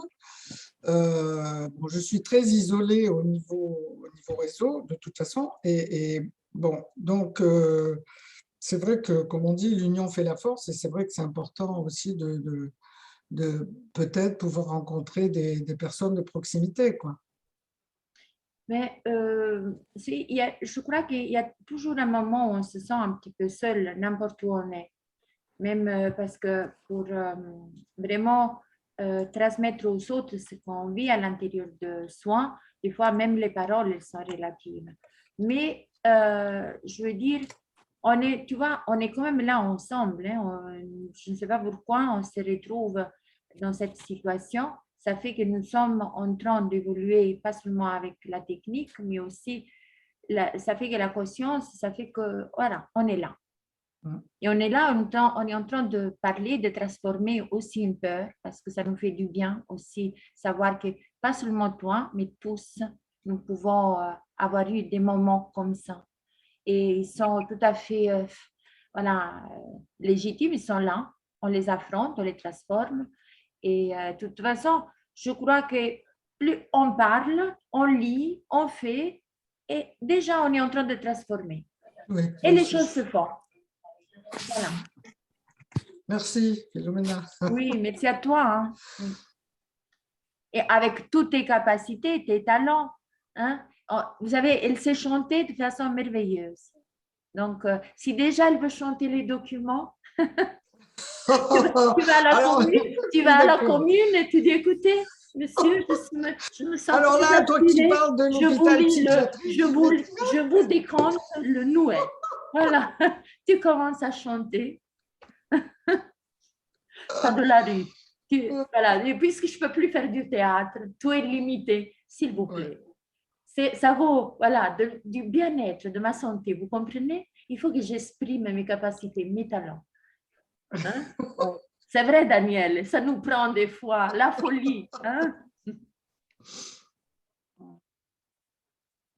Bon, je suis très isolée au niveau réseau, de toute façon. Et bon, donc, c'est vrai que, comme on dit, l'union fait la force. Et c'est vrai que c'est important aussi de peut-être pouvoir rencontrer des personnes de proximité, quoi. Mais je crois qu'il y a toujours un moment où on se sent un petit peu seul, n'importe où on est. Même parce que pour vraiment transmettre aux autres ce qu'on vit à l'intérieur de soi, des fois même les paroles elles sont relatives. Mais je veux dire, tu vois, on est quand même là ensemble. Hein, je ne sais pas pourquoi on se retrouve dans cette situation. Ça fait que nous sommes en train d'évoluer, pas seulement avec la technique, mais aussi, ça fait que la conscience, ça fait que, voilà, on est là. Et on est là, on est en train de parler, de transformer aussi une peur, parce que ça nous fait du bien aussi, savoir que pas seulement toi, mais tous, nous pouvons avoir eu des moments comme ça. Et ils sont tout à fait voilà, légitimes, ils sont là, on les affronte, on les transforme. Et de toute façon, je crois que plus on parle, on lit, on fait, et déjà on est en train de transformer. Oui, et les choses se font. Voilà. Merci, Philomena. Oui, merci à toi. Hein. Oui. Et avec toutes tes capacités, tes talents. Hein. Vous savez, elle sait chanter de façon merveilleuse. Donc, si déjà elle veut chanter les documents, tu vas à la commune et tu dis, écoutez, monsieur, je me sens alors là, toi qui parles de l'hôpital psychiatrique, je vous décompte le nouet. Voilà, tu commences à chanter. Pas de la rue. Voilà. Et puisque je ne peux plus faire du théâtre, tout est limité, s'il vous plaît. Ça vaut voilà, du bien-être, de ma santé, vous comprenez? Il faut que j'exprime mes capacités, mes talents. Hein? C'est vrai, Daniel, ça nous prend des fois la folie. Hein?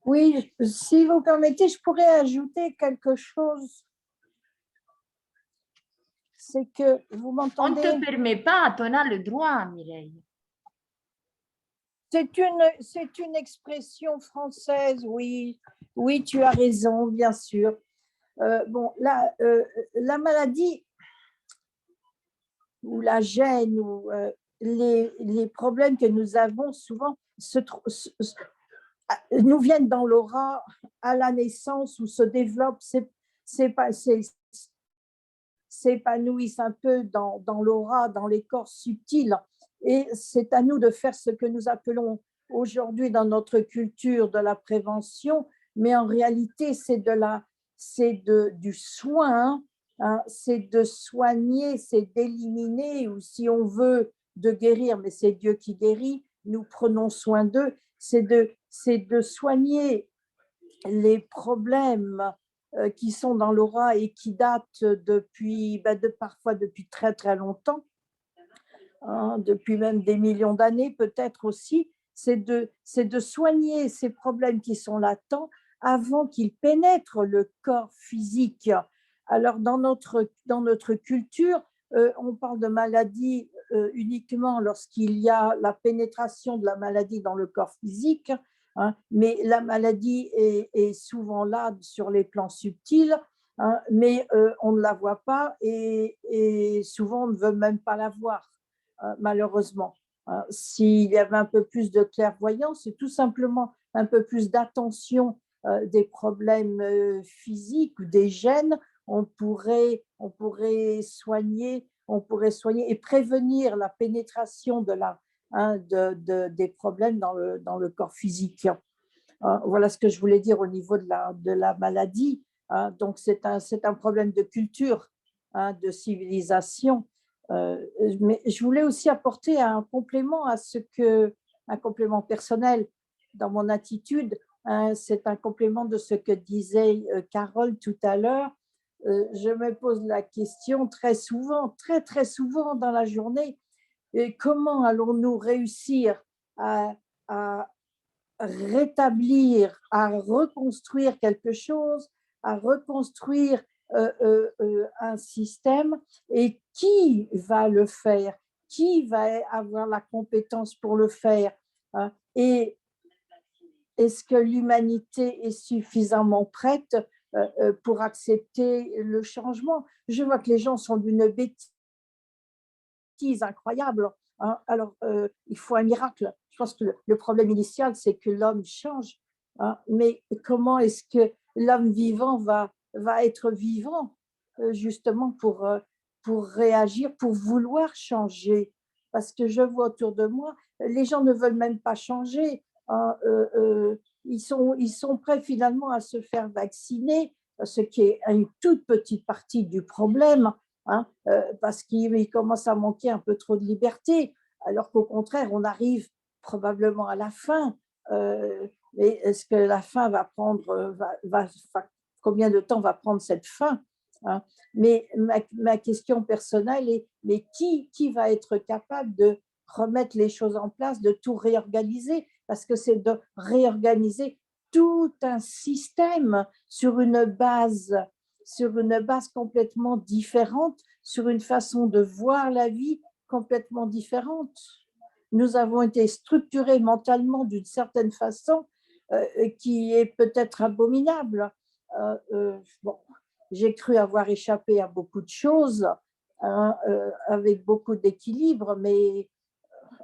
Oui, si vous permettez, je pourrais ajouter quelque chose. C'est que vous m'entendez. On ne te permet pas, tu en as le droit, Mireille. C'est une expression française, oui. Oui, tu as raison, bien sûr. Bon, là, la maladie ou la gêne ou les problèmes que nous avons souvent nous viennent dans l'aura à la naissance ou se développent, s'épanouissent un peu dans l'aura, dans les corps subtils. Et c'est à nous de faire ce que nous appelons aujourd'hui dans notre culture de la prévention, mais en réalité, c'est du soin, hein, c'est de soigner, c'est d'éliminer, ou si on veut, de guérir, mais c'est Dieu qui guérit, nous prenons soin d'eux, c'est de soigner les problèmes qui sont dans l'aura et qui datent parfois depuis très très longtemps, hein, depuis même des millions d'années peut-être aussi, c'est de soigner ces problèmes qui sont latents avant qu'ils pénètrent le corps physique. Alors dans notre culture, on parle de maladie uniquement lorsqu'il y a la pénétration de la maladie dans le corps physique, hein, mais la maladie est souvent là sur les plans subtils, hein, mais on ne la voit pas et souvent on ne veut même pas la voir, malheureusement. S'il y avait un peu plus de clairvoyance et tout simplement un peu plus d'attention des problèmes physiques ou des gènes, on pourrait soigner et prévenir la pénétration des problèmes dans le corps physique. Voilà ce que je voulais dire au niveau de la maladie. Donc, c'est un problème de culture, de civilisation. Mais je voulais aussi apporter un complément un complément personnel dans mon attitude. C'est un complément de ce que disait Carole tout à l'heure. Je me pose la question très souvent, très très souvent dans la journée, comment allons-nous réussir à rétablir, à reconstruire quelque chose, à reconstruire un système, et qui va le faire? Qui va avoir la compétence pour le faire? Et est-ce que l'humanité est suffisamment prête pour accepter le changement? Je vois que les gens sont d'une bêtise incroyable. Hein. Alors, il faut un miracle. Je pense que le problème initial, c'est que l'homme change. Hein. Mais comment est-ce que l'homme vivant va être vivant, justement, pour réagir, pour vouloir changer? Parce que je vois autour de moi, les gens ne veulent même pas changer. Hein. Ils sont prêts finalement à se faire vacciner, ce qui est une toute petite partie du problème. Hein, parce qu'il commence à manquer un peu trop de liberté, alors qu'au contraire, on arrive probablement à la fin. Mais est-ce que la fin va prendre, combien de temps va prendre cette fin? Hein? Mais ma question personnelle est, mais qui va être capable de remettre les choses en place, de tout réorganiser? Parce que c'est de réorganiser tout un système sur une base sur une base complètement différente, sur une façon de voir la vie complètement différente. Nous avons été structurés mentalement d'une certaine façon qui est peut-être abominable. Bon, j'ai cru avoir échappé à beaucoup de choses avec beaucoup d'équilibre, mais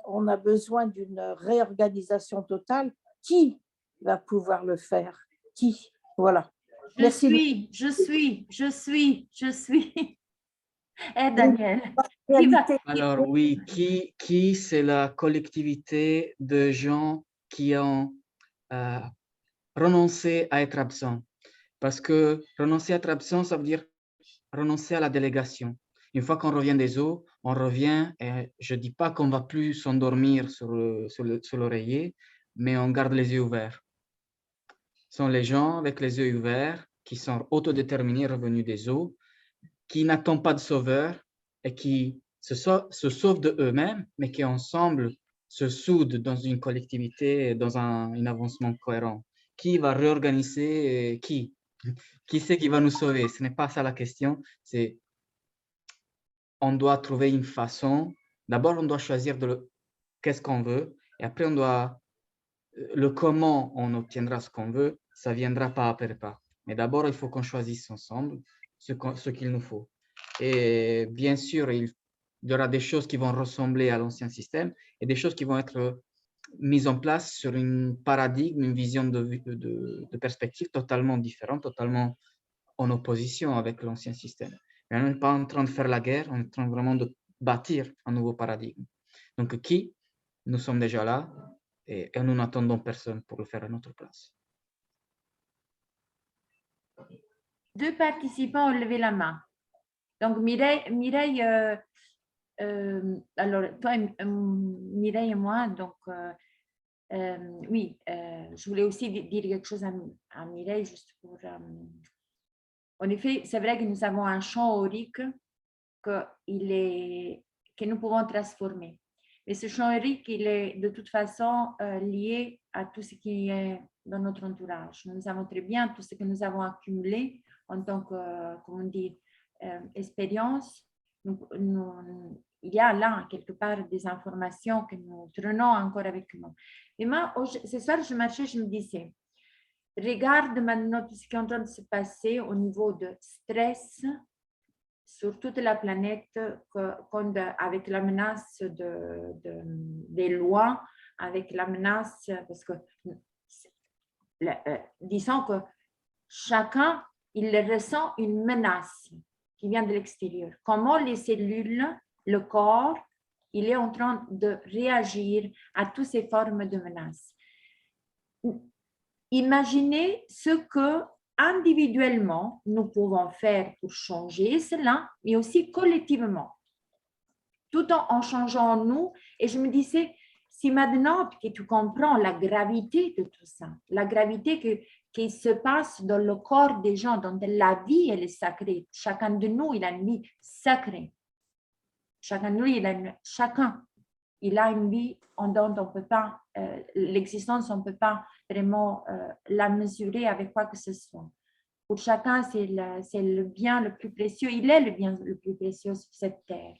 on a besoin d'une réorganisation totale. Qui va pouvoir le faire? Qui? Voilà. Merci. Je suis. Et Daniel. Alors oui, qui c'est la collectivité de gens qui ont renoncé à être absents? Parce que renoncer à être absent, ça veut dire renoncer à la délégation. Une fois qu'on revient des eaux, on revient, et je ne dis pas qu'on ne va plus s'endormir sur l'oreiller, mais on garde les yeux ouverts. Ce sont les gens avec les yeux ouverts qui sont autodéterminés, revenus des eaux, qui n'attendent pas de sauveur et qui se sauvent de eux-mêmes, mais qui ensemble se soudent dans une collectivité, dans un avancement cohérent. Qui va réorganiser qui? Qui c'est qui va nous sauver? Ce n'est pas ça la question, c'est on doit trouver une façon. D'abord, on doit choisir qu'est-ce qu'on veut, et après, on doit le comment on obtiendra ce qu'on veut, ça viendra pas après pas. Mais d'abord, il faut qu'on choisisse ensemble ce qu'il nous faut. Et bien sûr, il y aura des choses qui vont ressembler à l'ancien système et des choses qui vont être mises en place sur un paradigme, une vision de perspective totalement différente, totalement en opposition avec l'ancien système. Mais on n'est pas en train de faire la guerre, on est en train vraiment de bâtir un nouveau paradigme. Donc, nous sommes déjà là et nous n'attendons personne pour le faire à notre place. Deux participants ont levé la main. Donc, Mireille alors, toi, Mireille et moi, donc, oui, je voulais aussi dire quelque chose à Mireille, juste pour... en effet, c'est vrai que nous avons un champ aurique que nous pouvons transformer. Mais ce champ aurique, il est de toute façon lié à tout ce qui est dans notre entourage. Nous savons très bien tout ce que nous avons accumulé en tant que, comment on dit, expérience. Il y a là, quelque part, des informations que nous traînons encore avec nous. Et moi, ce soir, je marchais, je me disais, regarde maintenant tout ce qui est en train de se passer au niveau de stress sur toute la planète, avec la menace des lois, avec la menace, parce que disons que chacun, il ressent une menace qui vient de l'extérieur. Comment les cellules, le corps, il est en train de réagir à toutes ces formes de menaces. Imaginez ce que individuellement nous pouvons faire pour changer cela, mais aussi collectivement, tout en changeant nous. Et je me disais, si maintenant que tu comprends la gravité de tout ça, la gravité qui se passe dans le corps des gens, dont la vie elle est sacrée, chacun de nous il a une vie sacrée, chacun de nous il a une vie dont on peut pas, l'existence on peut pas vraiment la mesurer avec quoi que ce soit. Pour chacun, c'est le bien le plus précieux, il est le bien le plus précieux sur cette terre.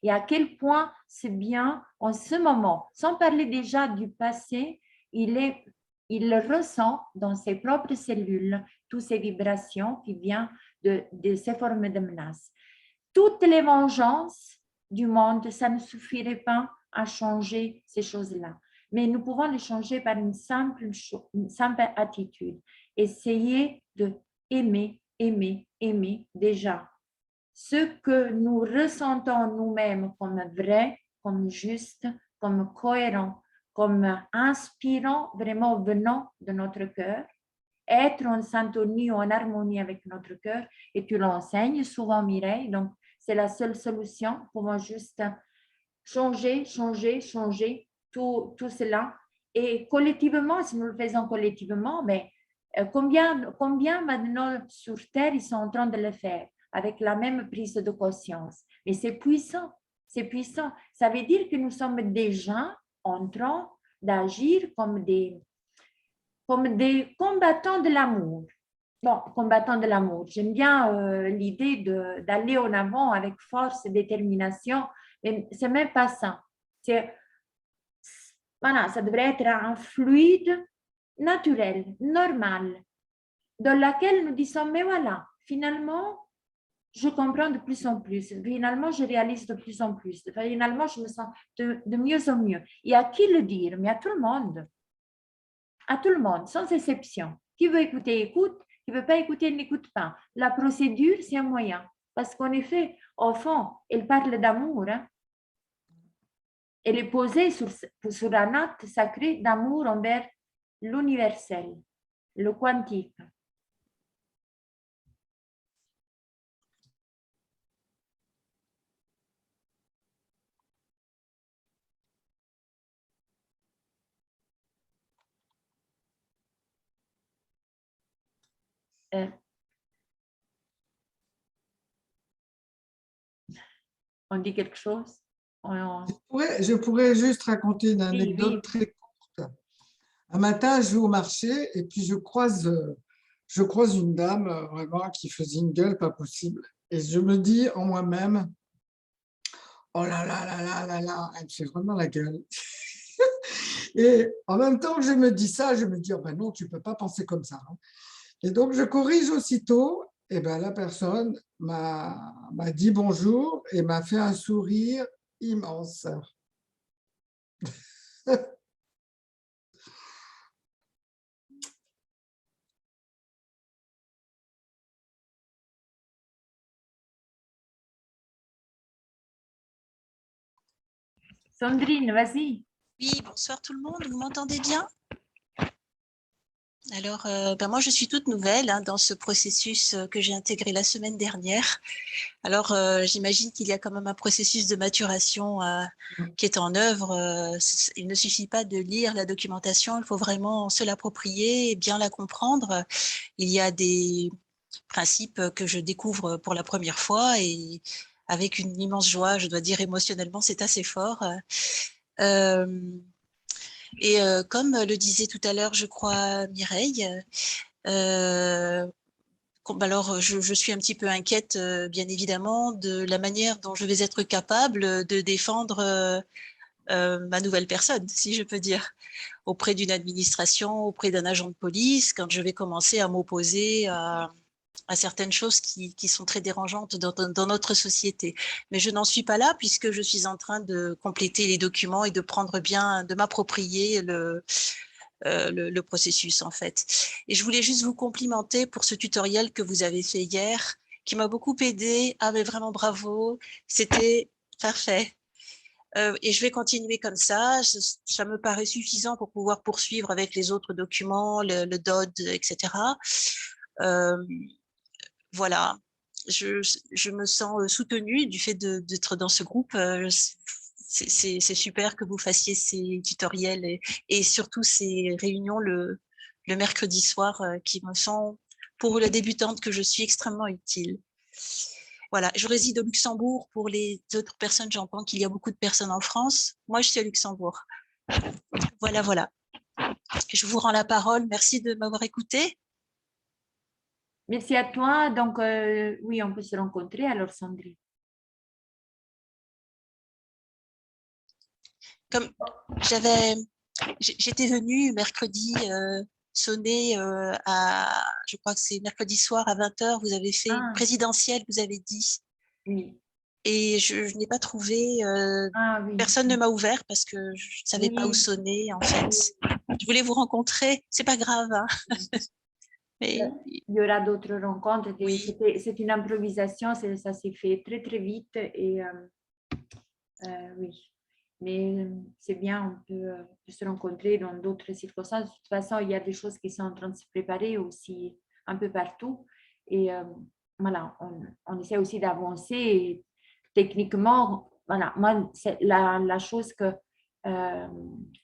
Et à quel point ce bien, en ce moment, sans parler déjà du passé, il le ressent dans ses propres cellules, toutes ces vibrations qui viennent de ces formes de menaces. Toutes les vengeances du monde, ça ne suffirait pas à changer ces choses-là. Mais nous pouvons les changer par une simple attitude. Essayer de aimer déjà ce que nous ressentons nous-mêmes comme vrai, comme juste, comme cohérent, comme inspirant, vraiment venant de notre cœur, être en syntonie ou en harmonie avec notre cœur. Et tu l'enseignes souvent, Mireille, donc c'est la seule solution pour moi, juste changer tout cela. Et collectivement, si nous le faisons collectivement, mais combien maintenant sur Terre ils sont en train de le faire avec la même prise de conscience. Mais c'est puissant, c'est puissant. Ça veut dire que nous sommes déjà en train d'agir comme des combattants de l'amour. bon, combattant de l'amour. J'aime bien l'idée d'aller en avant avec force et détermination, mais c'est même pas ça. Voilà, ça devrait être un fluide naturel, normal, dans lequel nous disons, mais voilà, finalement, je comprends de plus en plus. Finalement, je réalise de plus en plus. Finalement, je me sens de mieux en mieux. Et à qui le dire? Mais à tout le monde. À tout le monde, sans exception. Qui veut écouter, écoute. Qui ne veut pas écouter, n'écoute pas. La procédure, c'est un moyen. Parce qu'en effet, au fond, elle parle d'amour. Hein. Elle est posée sur un acte sacré d'amour envers l'universel, le quantique. On dit quelque chose? Je pourrais juste raconter une anecdote très courte. Un matin, je vais au marché et puis je croise une dame vraiment qui faisait une gueule pas possible. Et je me dis en moi-même, oh là là là là là là, elle fait vraiment la gueule. Et en même temps que je me dis ça, je me dis, oh ben non, tu ne peux pas penser comme ça. Et donc, je corrige aussitôt. Et ben, la personne m'a dit bonjour et m'a fait un sourire immense. Sandrine, vas-y. Oui, bonsoir tout le monde, vous m'entendez bien? Alors, moi, je suis toute nouvelle dans ce processus que j'ai intégré la semaine dernière. Alors, j'imagine qu'il y a quand même un processus de maturation qui est en œuvre. Il ne suffit pas de lire la documentation, il faut vraiment se l'approprier et bien la comprendre. Il y a des principes que je découvre pour la première fois et avec une immense joie, je dois dire émotionnellement, c'est assez fort. Et comme le disait tout à l'heure, je crois, Mireille, alors je suis un petit peu inquiète, bien évidemment, de la manière dont je vais être capable de défendre ma nouvelle personne, si je peux dire, auprès d'une administration, auprès d'un agent de police, quand je vais commencer à m'opposer à certaines choses qui sont très dérangeantes dans notre société. Mais je n'en suis pas là puisque je suis en train de compléter les documents et de m'approprier le processus en fait. Et je voulais juste vous complimenter pour ce tutoriel que vous avez fait hier, qui m'a beaucoup aidé. Ah mais vraiment bravo, c'était parfait. Et je vais continuer comme ça. Ça me paraît suffisant pour pouvoir poursuivre avec les autres documents, le DOD, etc. Voilà, je me sens soutenue du fait d'être dans ce groupe. C'est super que vous fassiez ces tutoriels et surtout ces réunions le mercredi soir qui me sont, pour la débutante que je suis, extrêmement utiles. Voilà, je réside au Luxembourg. Pour les autres personnes, j'entends qu'il y a beaucoup de personnes en France. Moi, je suis à Luxembourg. Voilà, voilà. Je vous rends la parole. Merci de m'avoir écouté. Merci à toi. Donc, oui, on peut se rencontrer alors, Sandrine. Comme j'étais venue mercredi sonner je crois que c'est mercredi soir à 20h, vous avez fait une présidentielle, vous avez dit. Oui. Et je n'ai pas trouvé, personne ne m'a ouvert parce que je ne savais pas où sonner en fait. Je voulais vous rencontrer, c'est pas grave. Hein. Mais... Il y aura d'autres rencontres. Oui. C'est une improvisation, ça s'est fait très très vite et oui. Mais c'est bien, on peut se rencontrer dans d'autres circonstances. De toute façon, il y a des choses qui sont en train de se préparer aussi un peu partout. Et voilà, on essaie aussi d'avancer. Techniquement, voilà, moi, c'est la chose que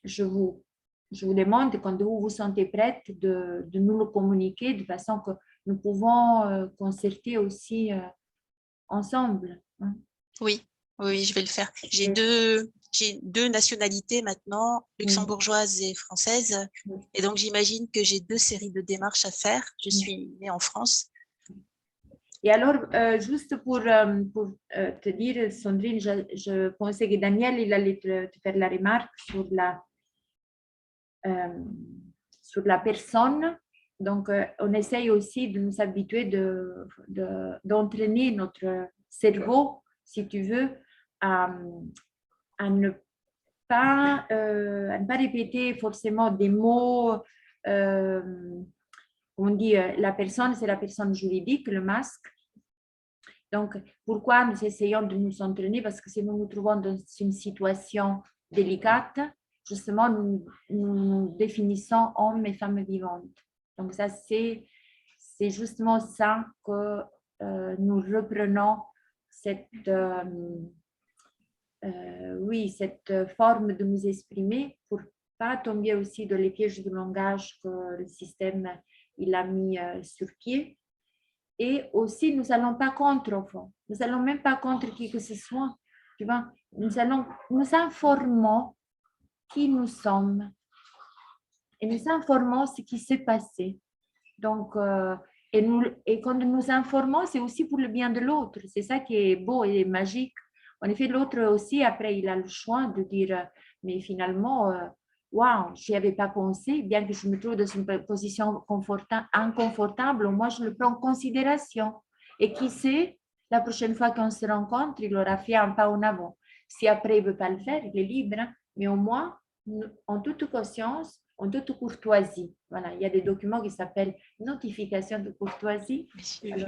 je vous demande, quand vous vous sentez prête, de nous le communiquer de façon que nous pouvons concerter aussi ensemble. Hein. Oui, oui, je vais le faire. J'ai deux j'ai 2 nationalités maintenant, luxembourgeoise et française. Et donc, j'imagine que j'ai 2 séries de démarches à faire. Je suis née en France. Et alors, juste pour te dire, Sandrine, je pensais que Daniel, il allait te faire la remarque sur la personne. Donc, on essaye aussi de nous habituer d'entraîner notre cerveau, si tu veux, à ne pas répéter forcément des mots. On dit la personne, c'est la personne juridique, le masque. Donc, pourquoi nous essayons de nous entraîner? Parce que si nous nous trouvons dans une situation délicate, justement, nous définissons hommes et femmes vivantes. Donc, ça, c'est justement ça que nous reprenons cette forme de nous exprimer pour ne pas tomber aussi dans les pièges du langage que le système il a mis sur pied. Et aussi, nous n'allons pas contre, au fond. Nous n'allons même pas contre qui que ce soit. Tu vois? Nous informons qui nous sommes et nous informons ce qui s'est passé. Donc, et quand nous informons, c'est aussi pour le bien de l'autre. C'est ça qui est beau et magique. En effet, l'autre aussi, après, il a le choix de dire, mais finalement, waouh, je n'y avais pas pensé, bien que je me trouve dans une position inconfortable, moi, je le prends en considération. Et qui sait, la prochaine fois qu'on se rencontre, il aura fait un pas en avant. Si après, il ne veut pas le faire, il est libre, hein, mais au moins, en toute conscience, en toute courtoisie. Voilà, il y a des documents qui s'appellent notification de courtoisie. Alors,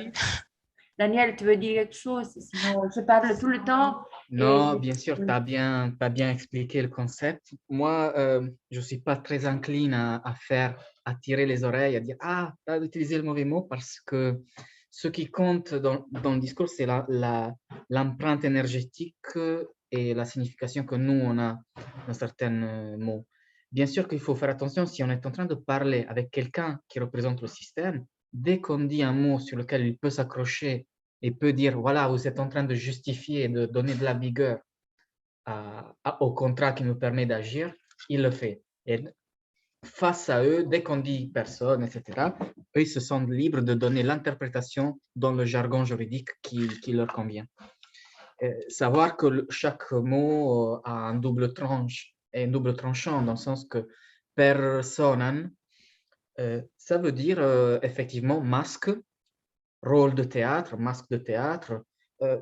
Daniel, tu veux dire quelque chose? Sinon, je parle tout le temps. Non, bien sûr, tu as bien expliqué le concept. Moi, je ne suis pas très incline à tirer les oreilles, à dire « Ah, tu as utilisé le mauvais mot » parce que ce qui compte dans le discours, c'est l'empreinte énergétique et la signification que nous, on a dans certains mots. Bien sûr qu'il faut faire attention si on est en train de parler avec quelqu'un qui représente le système, dès qu'on dit un mot sur lequel il peut s'accrocher et peut dire, voilà, vous êtes en train de justifier, de donner de la vigueur au contrat qui nous permet d'agir, il le fait. Et face à eux, dès qu'on dit personne, etc., eux, ils se sentent libres de donner l'interprétation dans le jargon juridique qui leur convient. Savoir que chaque mot a un double tranche et un double tranchant, dans le sens que personam, ça veut dire effectivement masque, rôle de théâtre, masque de théâtre.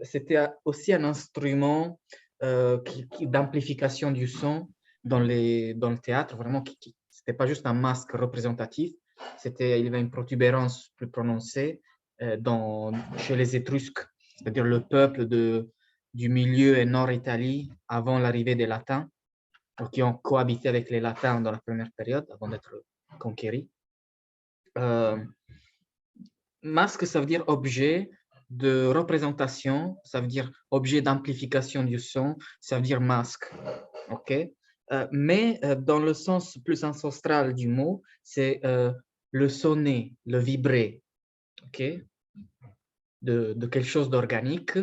C'était aussi un instrument d'amplification du son dans le théâtre, vraiment, ce n'était pas juste un masque représentatif, il y avait une protubérance plus prononcée chez les Étrusques, c'est-à-dire le peuple du milieu et nord-Italie avant l'arrivée des Latins, qui ont cohabité avec les Latins dans la première période, avant d'être conquéris. Masque, ça veut dire objet de représentation, ça veut dire objet d'amplification du son, ça veut dire masque. Okay? Mais dans le sens plus ancestral du mot, c'est le sonner, le vibrer, okay? de quelque chose d'organique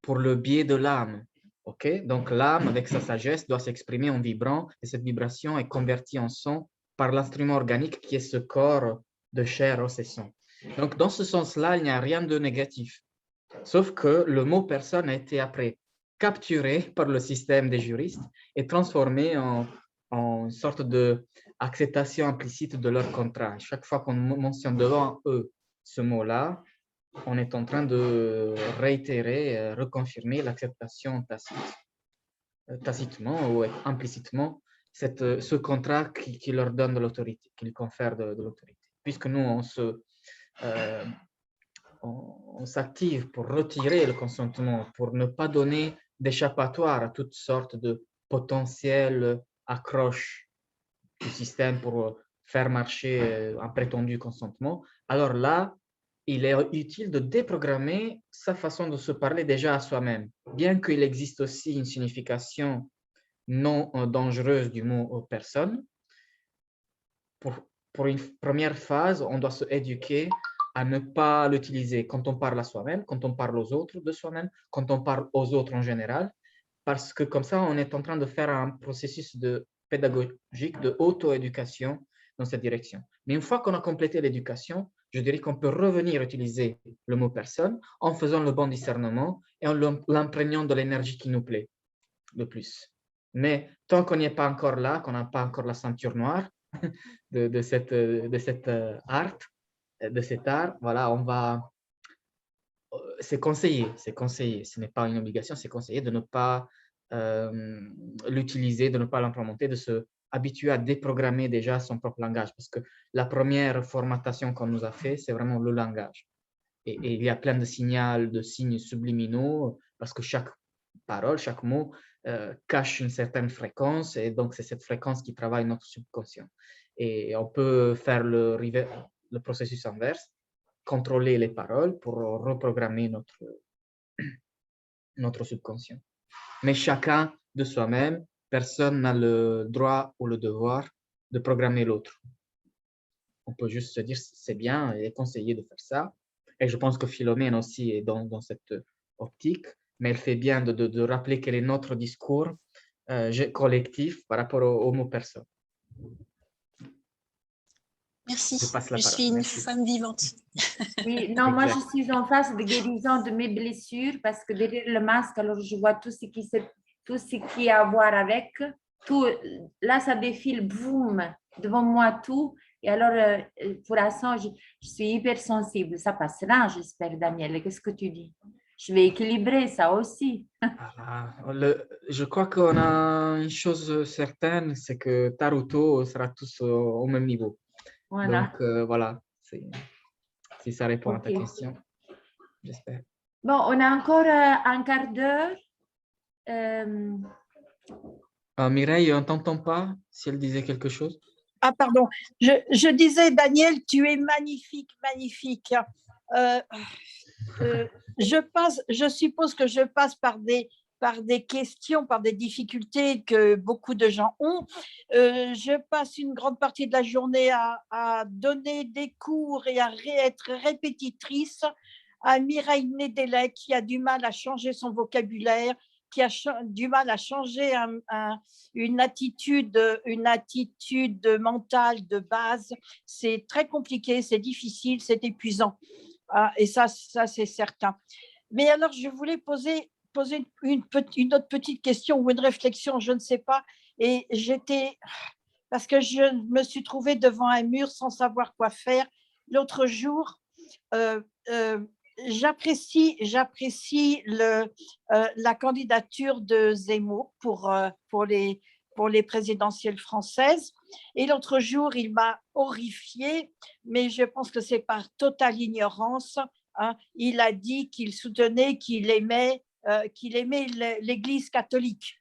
pour le biais de l'âme. Okay? Donc l'âme, avec sa sagesse, doit s'exprimer en vibrant et cette vibration est convertie en son par l'instrument organique qui est ce corps de chair, os et son. Donc dans ce sens-là, il n'y a rien de négatif. Sauf que le mot personne a été après capturé par le système des juristes et transformé en une sorte d'acceptation implicite de leur contrat. Chaque fois qu'on mentionne devant eux ce mot-là, on est en train de réitérer, reconfirmer l'acceptation tacitement ou implicitement ce contrat qui leur donne de l'autorité, qui lui confère de l'autorité. Puisque nous, on s'active pour retirer le consentement, pour ne pas donner d'échappatoire à toutes sortes de potentielles accroches du système pour faire marcher un prétendu consentement. Alors là, il est utile de déprogrammer sa façon de se parler déjà à soi-même. Bien qu'il existe aussi une signification non dangereuse du mot « personne », pour une première phase, on doit se éduquer à ne pas l'utiliser quand on parle à soi-même, quand on parle aux autres de soi-même, quand on parle aux autres en général, parce que comme ça, on est en train de faire un processus pédagogique de auto-éducation dans cette direction. Mais une fois qu'on a complété l'éducation, je dirais qu'on peut revenir utiliser le mot personne en faisant le bon discernement et en l'imprégnant de l'énergie qui nous plaît le plus. Mais tant qu'on n'y est pas encore là, qu'on n'a pas encore la ceinture noire de cet art, voilà, on va... C'est conseillé, ce n'est pas une obligation, c'est conseillé de ne pas l'utiliser, de ne pas l'implémenter, de se habituer à déprogrammer déjà son propre langage, parce que la première formatation qu'on nous a fait, c'est vraiment le langage. Et il y a plein de signes subliminaux, parce que chaque parole, chaque mot cache une certaine fréquence, et donc c'est cette fréquence qui travaille notre subconscient. Et on peut faire le processus inverse, contrôler les paroles pour reprogrammer notre subconscient. Mais chacun de soi-même, personne n'a le droit ou le devoir de programmer l'autre. On peut juste se dire c'est bien et conseiller de faire ça. Et je pense que Philomène aussi est dans cette optique, mais elle fait bien de rappeler quel est notre discours collectif par rapport au mot personne. Merci, je suis une femme vivante. Oui, non, moi je suis en phase de guérison de mes blessures parce que derrière le masque, alors je vois tout ce qui a à voir avec. Tout, là, ça défile, boum, devant moi tout. Et alors, pour l'instant, je suis hypersensible. Ça passera, j'espère, Daniel. Qu'est-ce que tu dis? Je vais équilibrer ça aussi. Je crois qu'on a une chose certaine, c'est que Taruto sera tous au même niveau. Voilà. Donc, voilà, si ça répond à ta question, j'espère. Bon, on a encore un quart d'heure. Mireille, on ne t'entend pas si elle disait quelque chose. Ah, pardon. Je disais, Daniel, tu es magnifique, magnifique. Je suppose que je passe par des questions, par des difficultés que beaucoup de gens ont. Je passe une grande partie de la journée à donner des cours et à être répétitrice à Mireille Nedelec qui a du mal à changer son vocabulaire, qui a du mal à changer une attitude mentale de base. C'est très compliqué, c'est difficile, c'est épuisant. Et ça c'est certain. Mais alors, je voulais poser une autre petite question ou une réflexion, je ne sais pas. Et parce que je me suis trouvée devant un mur sans savoir quoi faire. L'autre jour, j'apprécie la candidature de Zemmour pour les présidentielles françaises. Et l'autre jour, il m'a horrifiée, mais je pense que c'est par totale ignorance. Il a dit qu'il soutenait, qu'il aimait l'Église catholique,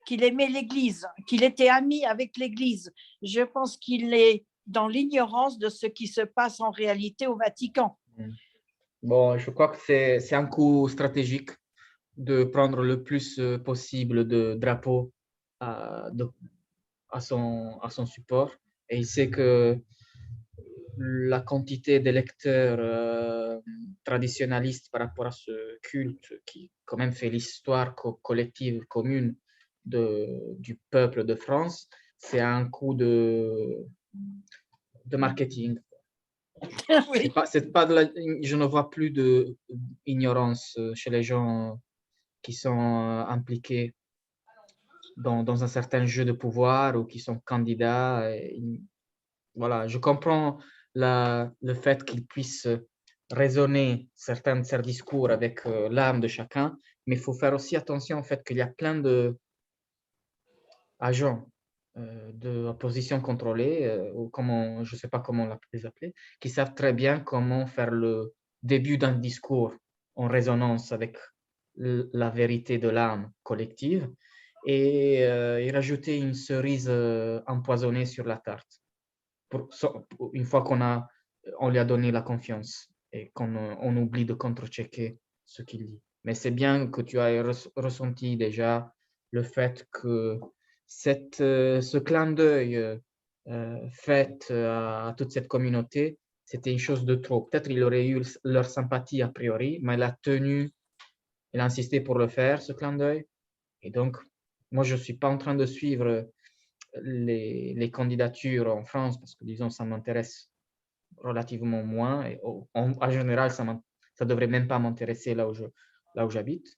qu'il aimait l'Église, qu'il était ami avec l'Église. Je pense qu'il est dans l'ignorance de ce qui se passe en réalité au Vatican. Bon, je crois que c'est un coup stratégique de prendre le plus possible de drapeaux à son support. Et il sait que la quantité d'électeurs traditionnalistes par rapport à ce culte qui quand même fait l'histoire collective, commune du peuple de France, c'est un coup de marketing. Oui. Je ne vois plus d'ignorance chez les gens qui sont impliqués dans un certain jeu de pouvoir ou qui sont candidats. Voilà, je comprends le fait qu'ils puissent raisonner certains de ces discours avec l'âme de chacun, mais il faut faire aussi attention au fait qu'il y a plein d'agents de l'opposition contrôlée, ou je ne sais pas comment les appeler, qui savent très bien comment faire le début d'un discours en résonance avec la vérité de l'âme collective et rajouter une cerise empoisonnée sur la tarte. Une fois on lui a donné la confiance et qu'on oublie de contre-checker ce qu'il dit. Mais c'est bien que tu aies ressenti déjà le fait que ce clin d'œil fait à toute cette communauté, c'était une chose de trop. Peut-être il aurait eu leur sympathie a priori, mais il a insisté pour le faire, ce clin d'œil. Et donc, moi, je ne suis pas en train de suivre les candidatures en France parce que, disons, ça m'intéresse relativement moins. Et en général, ça ne devrait même pas m'intéresser là où j'habite.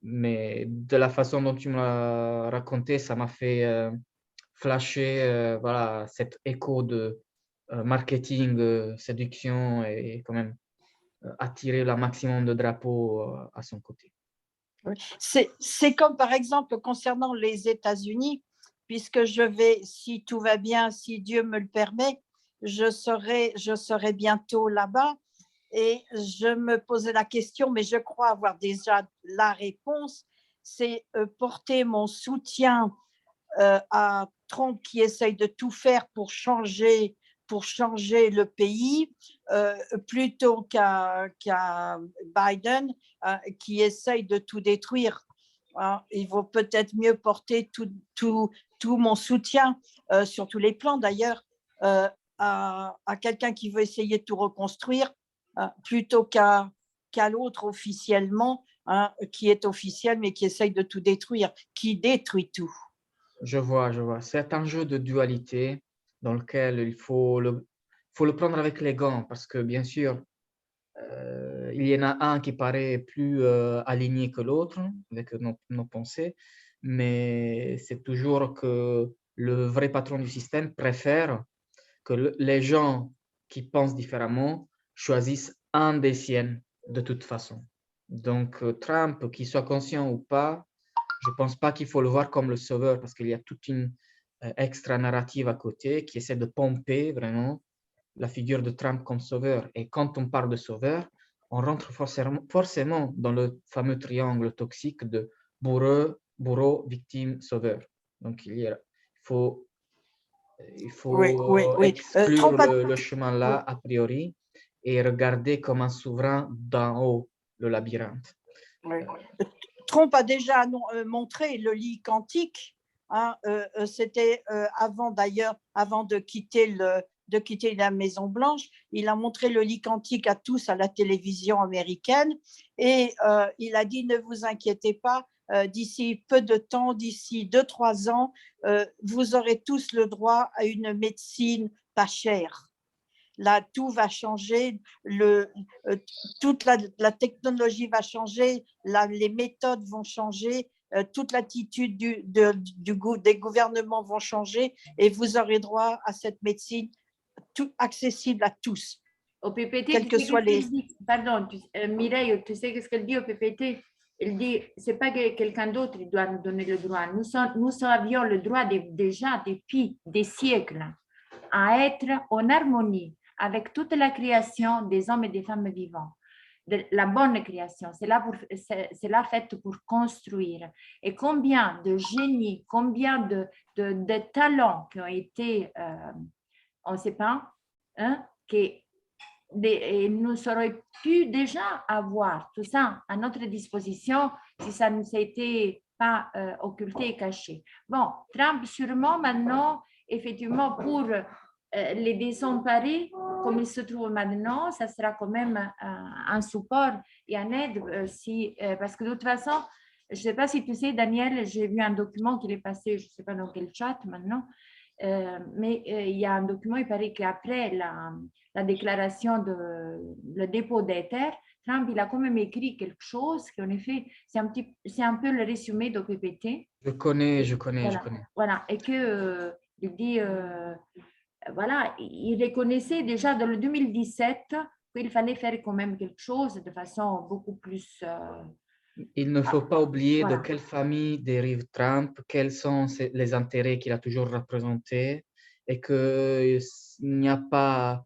Mais de la façon dont tu me l'as raconté, ça m'a fait flasher voilà, cet écho de marketing, séduction et quand même attirer le maximum de drapeaux à son côté. C'est comme par exemple concernant les États-Unis, puisque je vais, si tout va bien, si Dieu me le permet, je serai bientôt là-bas. Et je me posais la question, mais je crois avoir déjà la réponse, c'est porter mon soutien à Trump qui essaye de tout faire pour changer le pays, plutôt qu'à Biden qui essaye de tout détruire. Il vaut peut-être mieux porter tout mon soutien, sur tous les plans d'ailleurs, à quelqu'un qui veut essayer de tout reconstruire, plutôt qu'à l'autre officiellement, qui est officiel mais qui essaye de tout détruire, qui détruit tout. Je vois. C'est un jeu de dualité dans lequel il faut le prendre avec les gants parce que, bien sûr, il y en a un qui paraît plus aligné que l'autre avec nos pensées, mais c'est toujours que le vrai patron du système préfère que les gens qui pensent différemment choisissent un des siens de toute façon. Donc, Trump, qu'il soit conscient ou pas, je ne pense pas qu'il faut le voir comme le sauveur parce qu'il y a toute une extra narrative à côté qui essaie de pomper vraiment la figure de Trump comme sauveur. Et quand on parle de sauveur, on rentre forcément dans le fameux triangle toxique de bourreau, victime, sauveur. Donc, il faut exclure le chemin là, a priori, et regarder comme un souverain d'en haut le labyrinthe. Trump a déjà montré le lit quantique. C'était avant de quitter la Maison Blanche. Il a montré le lit quantique à tous à la télévision américaine et il a dit ne vous inquiétez pas, d'ici peu de temps, d'ici 2-3 ans, vous aurez tous le droit à une médecine pas chère. Là, tout va changer, toute la technologie va changer, les méthodes vont changer, toute l'attitude des gouvernements vont changer et vous aurez droit à cette médecine accessible à tous. Au PPT, quels que soient les... Pardon, Mireille, tu sais ce qu'elle dit au PPT? Elle dit, ce n'est pas que quelqu'un d'autre qui doit nous donner le droit. Nous avions le droit déjà depuis des siècles à être en harmonie avec toute la création des hommes et des femmes vivants. La bonne création, c'est là faite pour construire. Et combien de génies, combien de talents qui ont été, on ne sait pas, nous aurions pu déjà avoir tout ça à notre disposition si ça ne nous était pas occulté et caché. Bon, Trump, sûrement maintenant, effectivement, pour les désemparer, comme il se trouve maintenant, ça sera quand même un support et un aide parce que de toute façon, je ne sais pas si tu sais, Daniel, j'ai vu un document qui est passé, je ne sais pas dans quel chat maintenant, mais il y a un document, il paraît qu'après la déclaration le dépôt des terres, Trump, il a quand même écrit quelque chose qu'en effet, c'est un peu le résumé de PPT. Je connais. Voilà, et que il dit, voilà, il reconnaissait déjà dans le 2017 qu'il fallait faire quand même quelque chose de façon beaucoup plus... Il ne faut pas oublier de quelle famille dérive Trump, quels sont les intérêts qu'il a toujours représentés et qu'il n'y a pas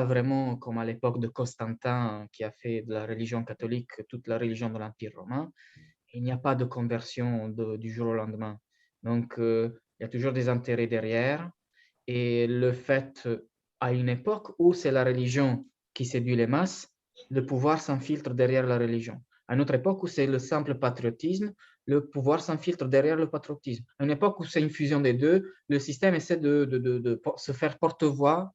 vraiment, comme à l'époque de Constantin, qui a fait de la religion catholique toute la religion de l'Empire romain, il n'y a pas de conversion du jour au lendemain. Donc, il y a toujours des intérêts derrière. Et le fait, à une époque où c'est la religion qui séduit les masses, le pouvoir s'infiltre derrière la religion. À une autre époque où c'est le simple patriotisme, le pouvoir s'infiltre derrière le patriotisme. À une époque où c'est une fusion des deux, le système essaie de se faire porte-voix,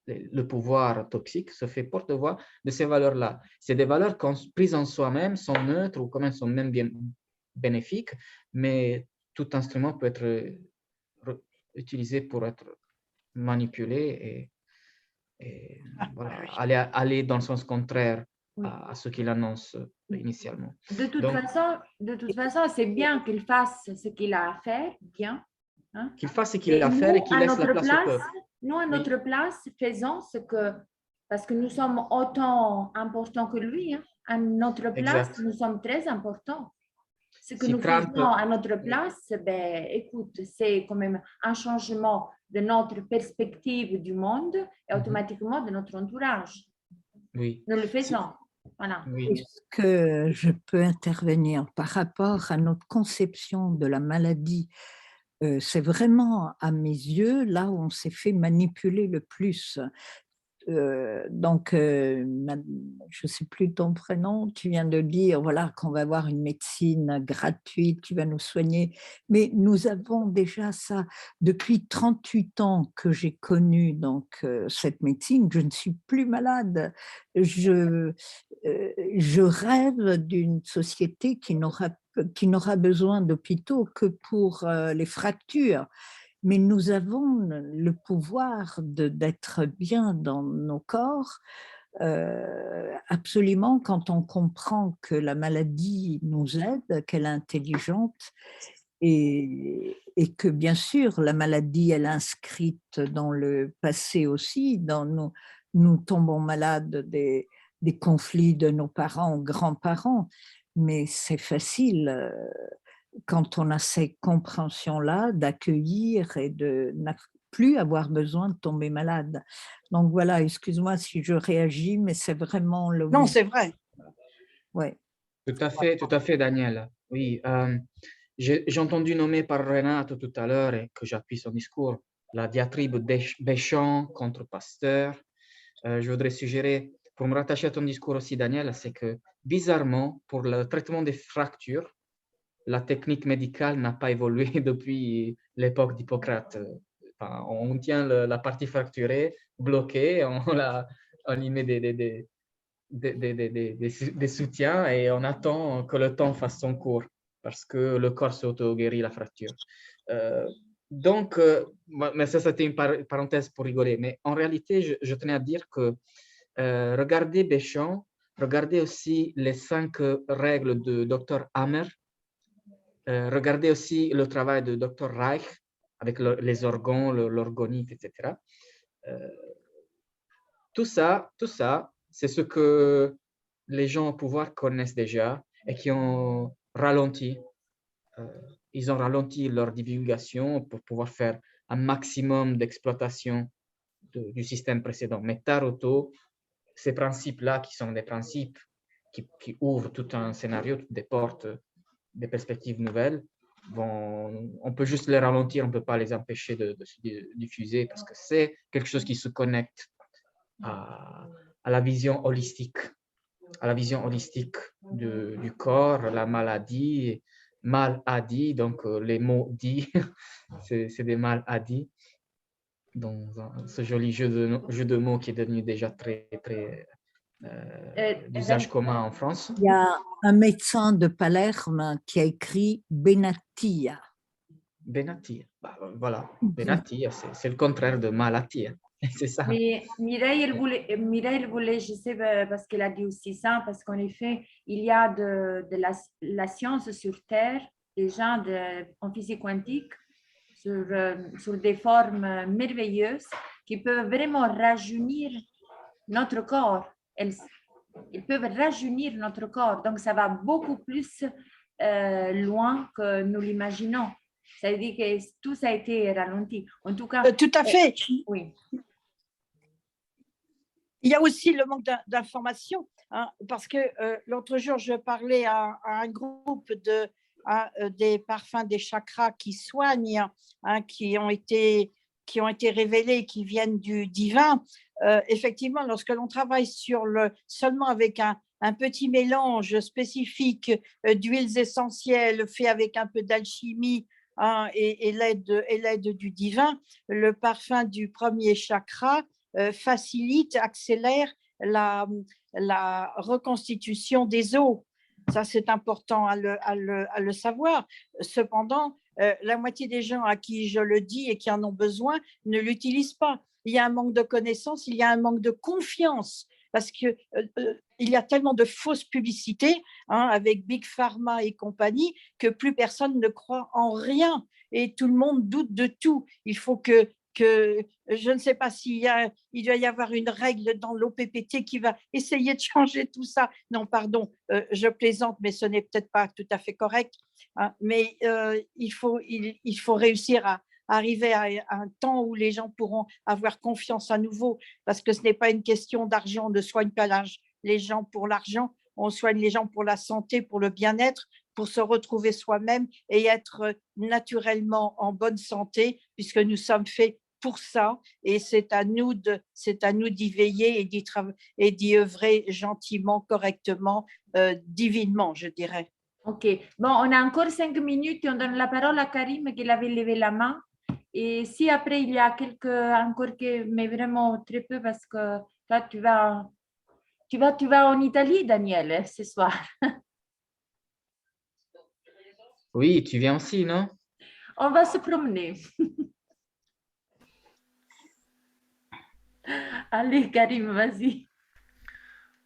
le pouvoir toxique se fait porte-voix de ces valeurs-là. C'est des valeurs prises en soi-même, sont neutres ou quand même sont même bénéfique, mais tout instrument peut être utilisé pour être manipulé et voilà, aller dans le sens contraire à ce qu'il annonce initialement. De toute façon, c'est bien qu'il fasse ce qu'il a à faire, bien. Hein? Qu'il fasse ce qu'il a à faire et qu'il laisse la place au peuple. Nous, à notre place, faisons ce que... Parce que nous sommes autant importants que lui. Hein? À notre place, nous sommes très importants. Ce que nous faisons à notre place, ben, écoute, c'est quand même un changement de notre perspective du monde et automatiquement de notre entourage. Oui. Nous le faisons. Voilà. Est-ce que je peux intervenir par rapport à notre conception de la maladie? C'est vraiment, à mes yeux, là où on s'est fait manipuler le plus. Donc, je ne sais plus ton prénom, tu viens de dire voilà, qu'on va avoir une médecine gratuite, tu vas nous soigner, mais nous avons déjà ça depuis 38 ans que j'ai connu donc, cette médecine, je ne suis plus malade. Je rêve d'une société qui n'aura besoin d'hôpitaux que pour les fractures. Mais nous avons le pouvoir d'être bien dans nos corps, absolument, quand on comprend que la maladie nous aide, qu'elle est intelligente et que bien sûr la maladie elle est inscrite dans le passé aussi, nous tombons malades des conflits de nos parents ou grands-parents, mais c'est facile quand on a ces compréhensions-là, d'accueillir et de ne plus avoir besoin de tomber malade. Donc voilà, excuse-moi si je réagis, mais c'est vraiment le... Non, c'est vrai. Ouais. Tout à fait, Daniel. Oui, j'ai entendu nommer par Renato tout à l'heure et que j'appuie son discours, la diatribe Béchamp contre Pasteur. Je voudrais suggérer, pour me rattacher à ton discours aussi, Daniel, c'est que bizarrement, pour le traitement des fractures, la technique médicale n'a pas évolué depuis l'époque d'Hippocrate. Enfin, on tient la partie fracturée, bloquée, on y met des soutiens et on attend que le temps fasse son cours parce que le corps s'auto-guérit la fracture. Mais ça, c'était une parenthèse pour rigoler. Mais en réalité, je tenais à dire que regardez Béchamp, regardez aussi les 5 règles de Dr. Hammer. Regardez aussi le travail de Dr. Reich avec les organes, l'orgonite, etc. Tout ça, c'est ce que les gens au pouvoir connaissent déjà et qui ont ralenti. Ils ont ralenti leur divulgation pour pouvoir faire un maximum d'exploitation du système précédent. Mais tard ou tôt, ces principes-là, qui sont des principes qui ouvrent tout un scénario, toutes des portes, des perspectives nouvelles, on peut juste les ralentir, on ne peut pas les empêcher de se diffuser parce que c'est quelque chose qui se connecte à la vision holistique, du corps, la maladie, mal-a-dit, donc les mots dits, c'est des mal-a-dit, dans ce joli jeu de mots qui est devenu déjà très d'usage commun en France. Il y a un médecin de Palerme qui a écrit Benatia. Benatia, voilà, Benatia, c'est le contraire de maladie, c'est ça. Mais Mireille, elle voulait, je sais, parce qu'elle a dit aussi ça, parce qu'en effet, il y a de la science sur Terre, déjà en physique quantique, sur des formes merveilleuses qui peuvent vraiment rajeunir notre corps. Ils peuvent rajeunir notre corps. Donc, ça va beaucoup plus loin que nous l'imaginons. Ça veut dire que tout ça a été ralenti. En tout cas... tout à fait. Oui. Il y a aussi le manque d'information, hein, parce que l'autre jour, je parlais à un groupe des parfums des chakras qui soignent, hein, qui ont été révélés, qui viennent du divin. Effectivement, lorsque l'on travaille seulement avec un petit mélange spécifique d'huiles essentielles fait avec un peu d'alchimie, hein, et l'aide du divin, le parfum du premier chakra facilite, accélère la reconstitution des os. Ça, c'est important à le savoir. Cependant, la moitié des gens à qui je le dis et qui en ont besoin ne l'utilisent pas. Il y a un manque de connaissances, il y a un manque de confiance parce qu'il y a tellement de fausses publicités avec Big Pharma et compagnie que plus personne ne croit en rien et tout le monde doute de tout. Il faut que je ne sais pas il doit y avoir une règle dans l'OPPT qui va essayer de changer tout ça. Non, pardon, je plaisante, mais ce n'est peut-être pas tout à fait correct. Mais il faut réussir à arriver à un temps où les gens pourront avoir confiance à nouveau, parce que ce n'est pas une question d'argent, on ne soigne pas les gens pour l'argent, on soigne les gens pour la santé, pour le bien-être, pour se retrouver soi-même et être naturellement en bonne santé, puisque nous sommes faits pour ça, et c'est à nous d'y veiller et d'y œuvrer gentiment, correctement, divinement, je dirais. Ok, bon, on a encore 5 minutes et on donne la parole à Karim qui avait levé la main. Et si après il y a encore mais vraiment très peu parce que là tu vas en Italie, Daniel, ce soir. Oui, tu viens aussi, non? On va se promener. Allez, Karim, vas-y.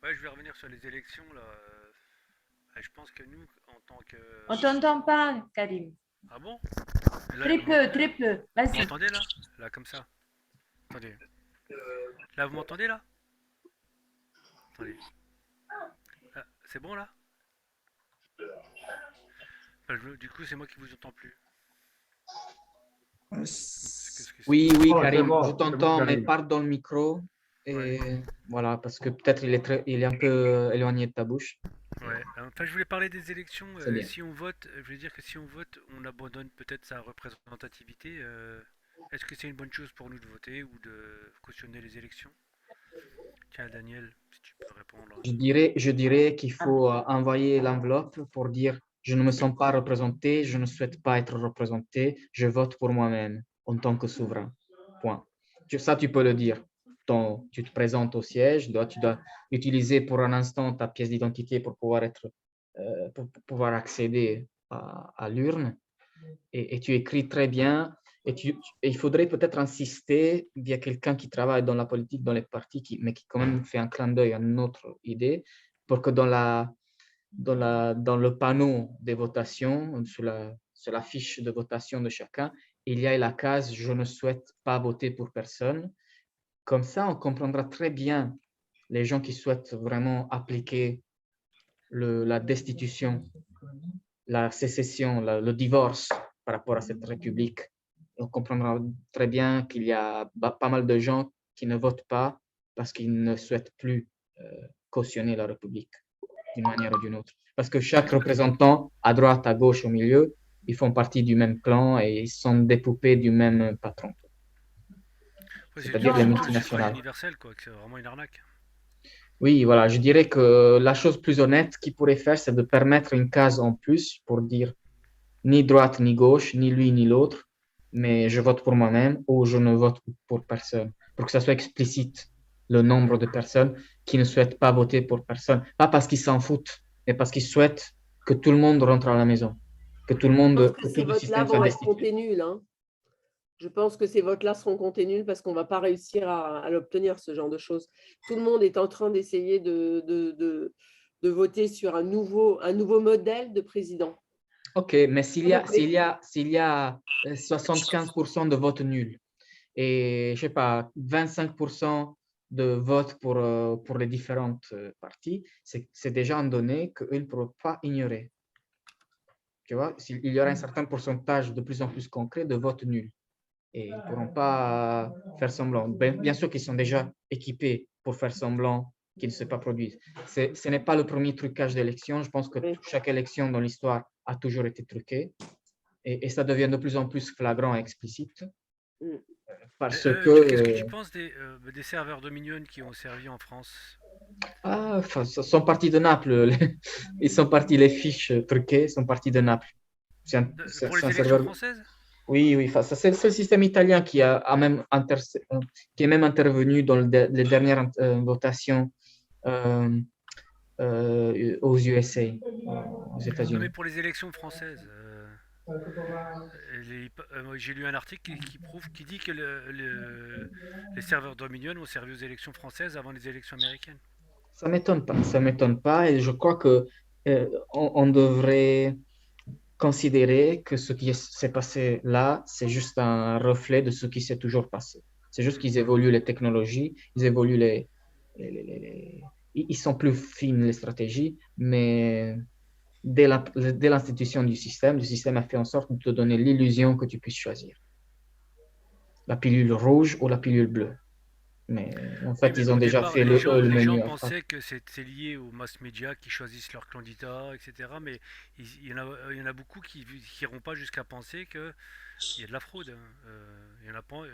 Ouais, je vais revenir sur les élections là. Je pense que nous, en tant que... On t'entend pas, Karim. Ah bon? Là, très peu. Vas-y. Vous m'entendez là? Là, comme ça. Attendez. Là, vous m'entendez là? Attendez. Ah, c'est bon là? Du coup, c'est moi qui vous entends plus. Oui, Karim, je t'entends, mais parle dans le micro. Et voilà, parce que peut-être il est un peu éloigné de ta bouche. Ouais, enfin, je voulais parler des élections. Si on vote, je veux dire que si on vote, on abandonne peut-être sa représentativité. Est-ce que c'est une bonne chose pour nous de voter ou de cautionner les élections? Tiens, Daniel, si tu peux répondre. Je dirais qu'il faut envoyer l'enveloppe pour dire je ne me sens pas représenté, je ne souhaite pas être représenté, je vote pour moi-même en tant que souverain. Point. Ça, tu peux le dire. Tu te présentes au siège, tu dois utiliser pour un instant ta pièce d'identité pour pouvoir accéder à l'urne. Et tu écris très bien. Et il faudrait peut-être insister via quelqu'un qui travaille dans la politique, dans les partis, mais qui quand même fait un clin d'œil à notre idée, pour que dans le panneau des votations, sur la fiche de votation de chacun, il y a la case « Je ne souhaite pas voter pour personne ». Comme ça, on comprendra très bien les gens qui souhaitent vraiment appliquer la destitution, la sécession, le divorce par rapport à cette république. On comprendra très bien qu'il y a pas mal de gens qui ne votent pas parce qu'ils ne souhaitent plus cautionner la république d'une manière ou d'une autre. Parce que chaque représentant, à droite, à gauche, au milieu, ils font partie du même clan et ils sont des poupées du même patron. C'est-à-dire les multinationales. C'est universel, quoi, c'est vraiment une arnaque. Oui, voilà, je dirais que la chose plus honnête qu'ils pourraient faire, c'est de permettre une case en plus pour dire ni droite ni gauche, ni lui ni l'autre, mais je vote pour moi-même ou je ne vote pour personne, pour que ça soit explicite le nombre de personnes qui ne souhaitent pas voter pour personne, pas parce qu'ils s'en foutent, mais parce qu'ils souhaitent que tout le monde rentre à la maison, que tout le monde... Je pense que ces votes-là vont être comptés nuls. Je pense que ces votes-là seront comptés nuls parce qu'on ne va pas réussir à l'obtenir, ce genre de choses. Tout le monde est en train d'essayer de voter sur un nouveau modèle de président. Ok, mais s'il y a 75% de votes nuls et, je sais pas, 25% de votes pour les différentes parties, c'est déjà un donné qu'eux ne pourront pas ignorer. Tu vois, il y aura un certain pourcentage de plus en plus concret de votes nuls. Et ils ne pourront pas faire semblant. Bien sûr qu'ils sont déjà équipés pour faire semblant qu'ils ne se pas produisent. Ce n'est pas le premier trucage d'élection. Je pense que chaque élection dans l'histoire a toujours été truquée. Et ça devient de plus en plus flagrant et explicite. Parce que... Qu'est-ce que tu penses des serveurs Dominion qui ont servi en France? Ils sont partis de Naples. Ils sont partis, les fiches truquées sont parties de Naples. Pour les élections françaises? Oui, c'est le système italien qui est même intervenu dans les dernières votations aux USA, aux Non, États-Unis. mais pour les élections françaises, j'ai lu un article qui dit que les serveurs Dominion ont servi aux élections françaises avant les élections américaines. Ça m'étonne pas, et je crois que on devrait considérer que ce qui s'est passé là, c'est juste un reflet de ce qui s'est toujours passé. C'est juste qu'ils évoluent les technologies, ils évoluent ils sont plus fines les stratégies, mais dès l'institution du système a fait en sorte de te donner l'illusion que tu puisses choisir la pilule rouge ou la pilule bleue. Mais en fait, ils ont déjà fait le menu. Les gens pensaient que c'était lié aux mass médias qui choisissent leurs candidats, etc. Mais il y en a beaucoup qui n'iront pas jusqu'à penser qu'il y a de la fraude. Il y en a pas.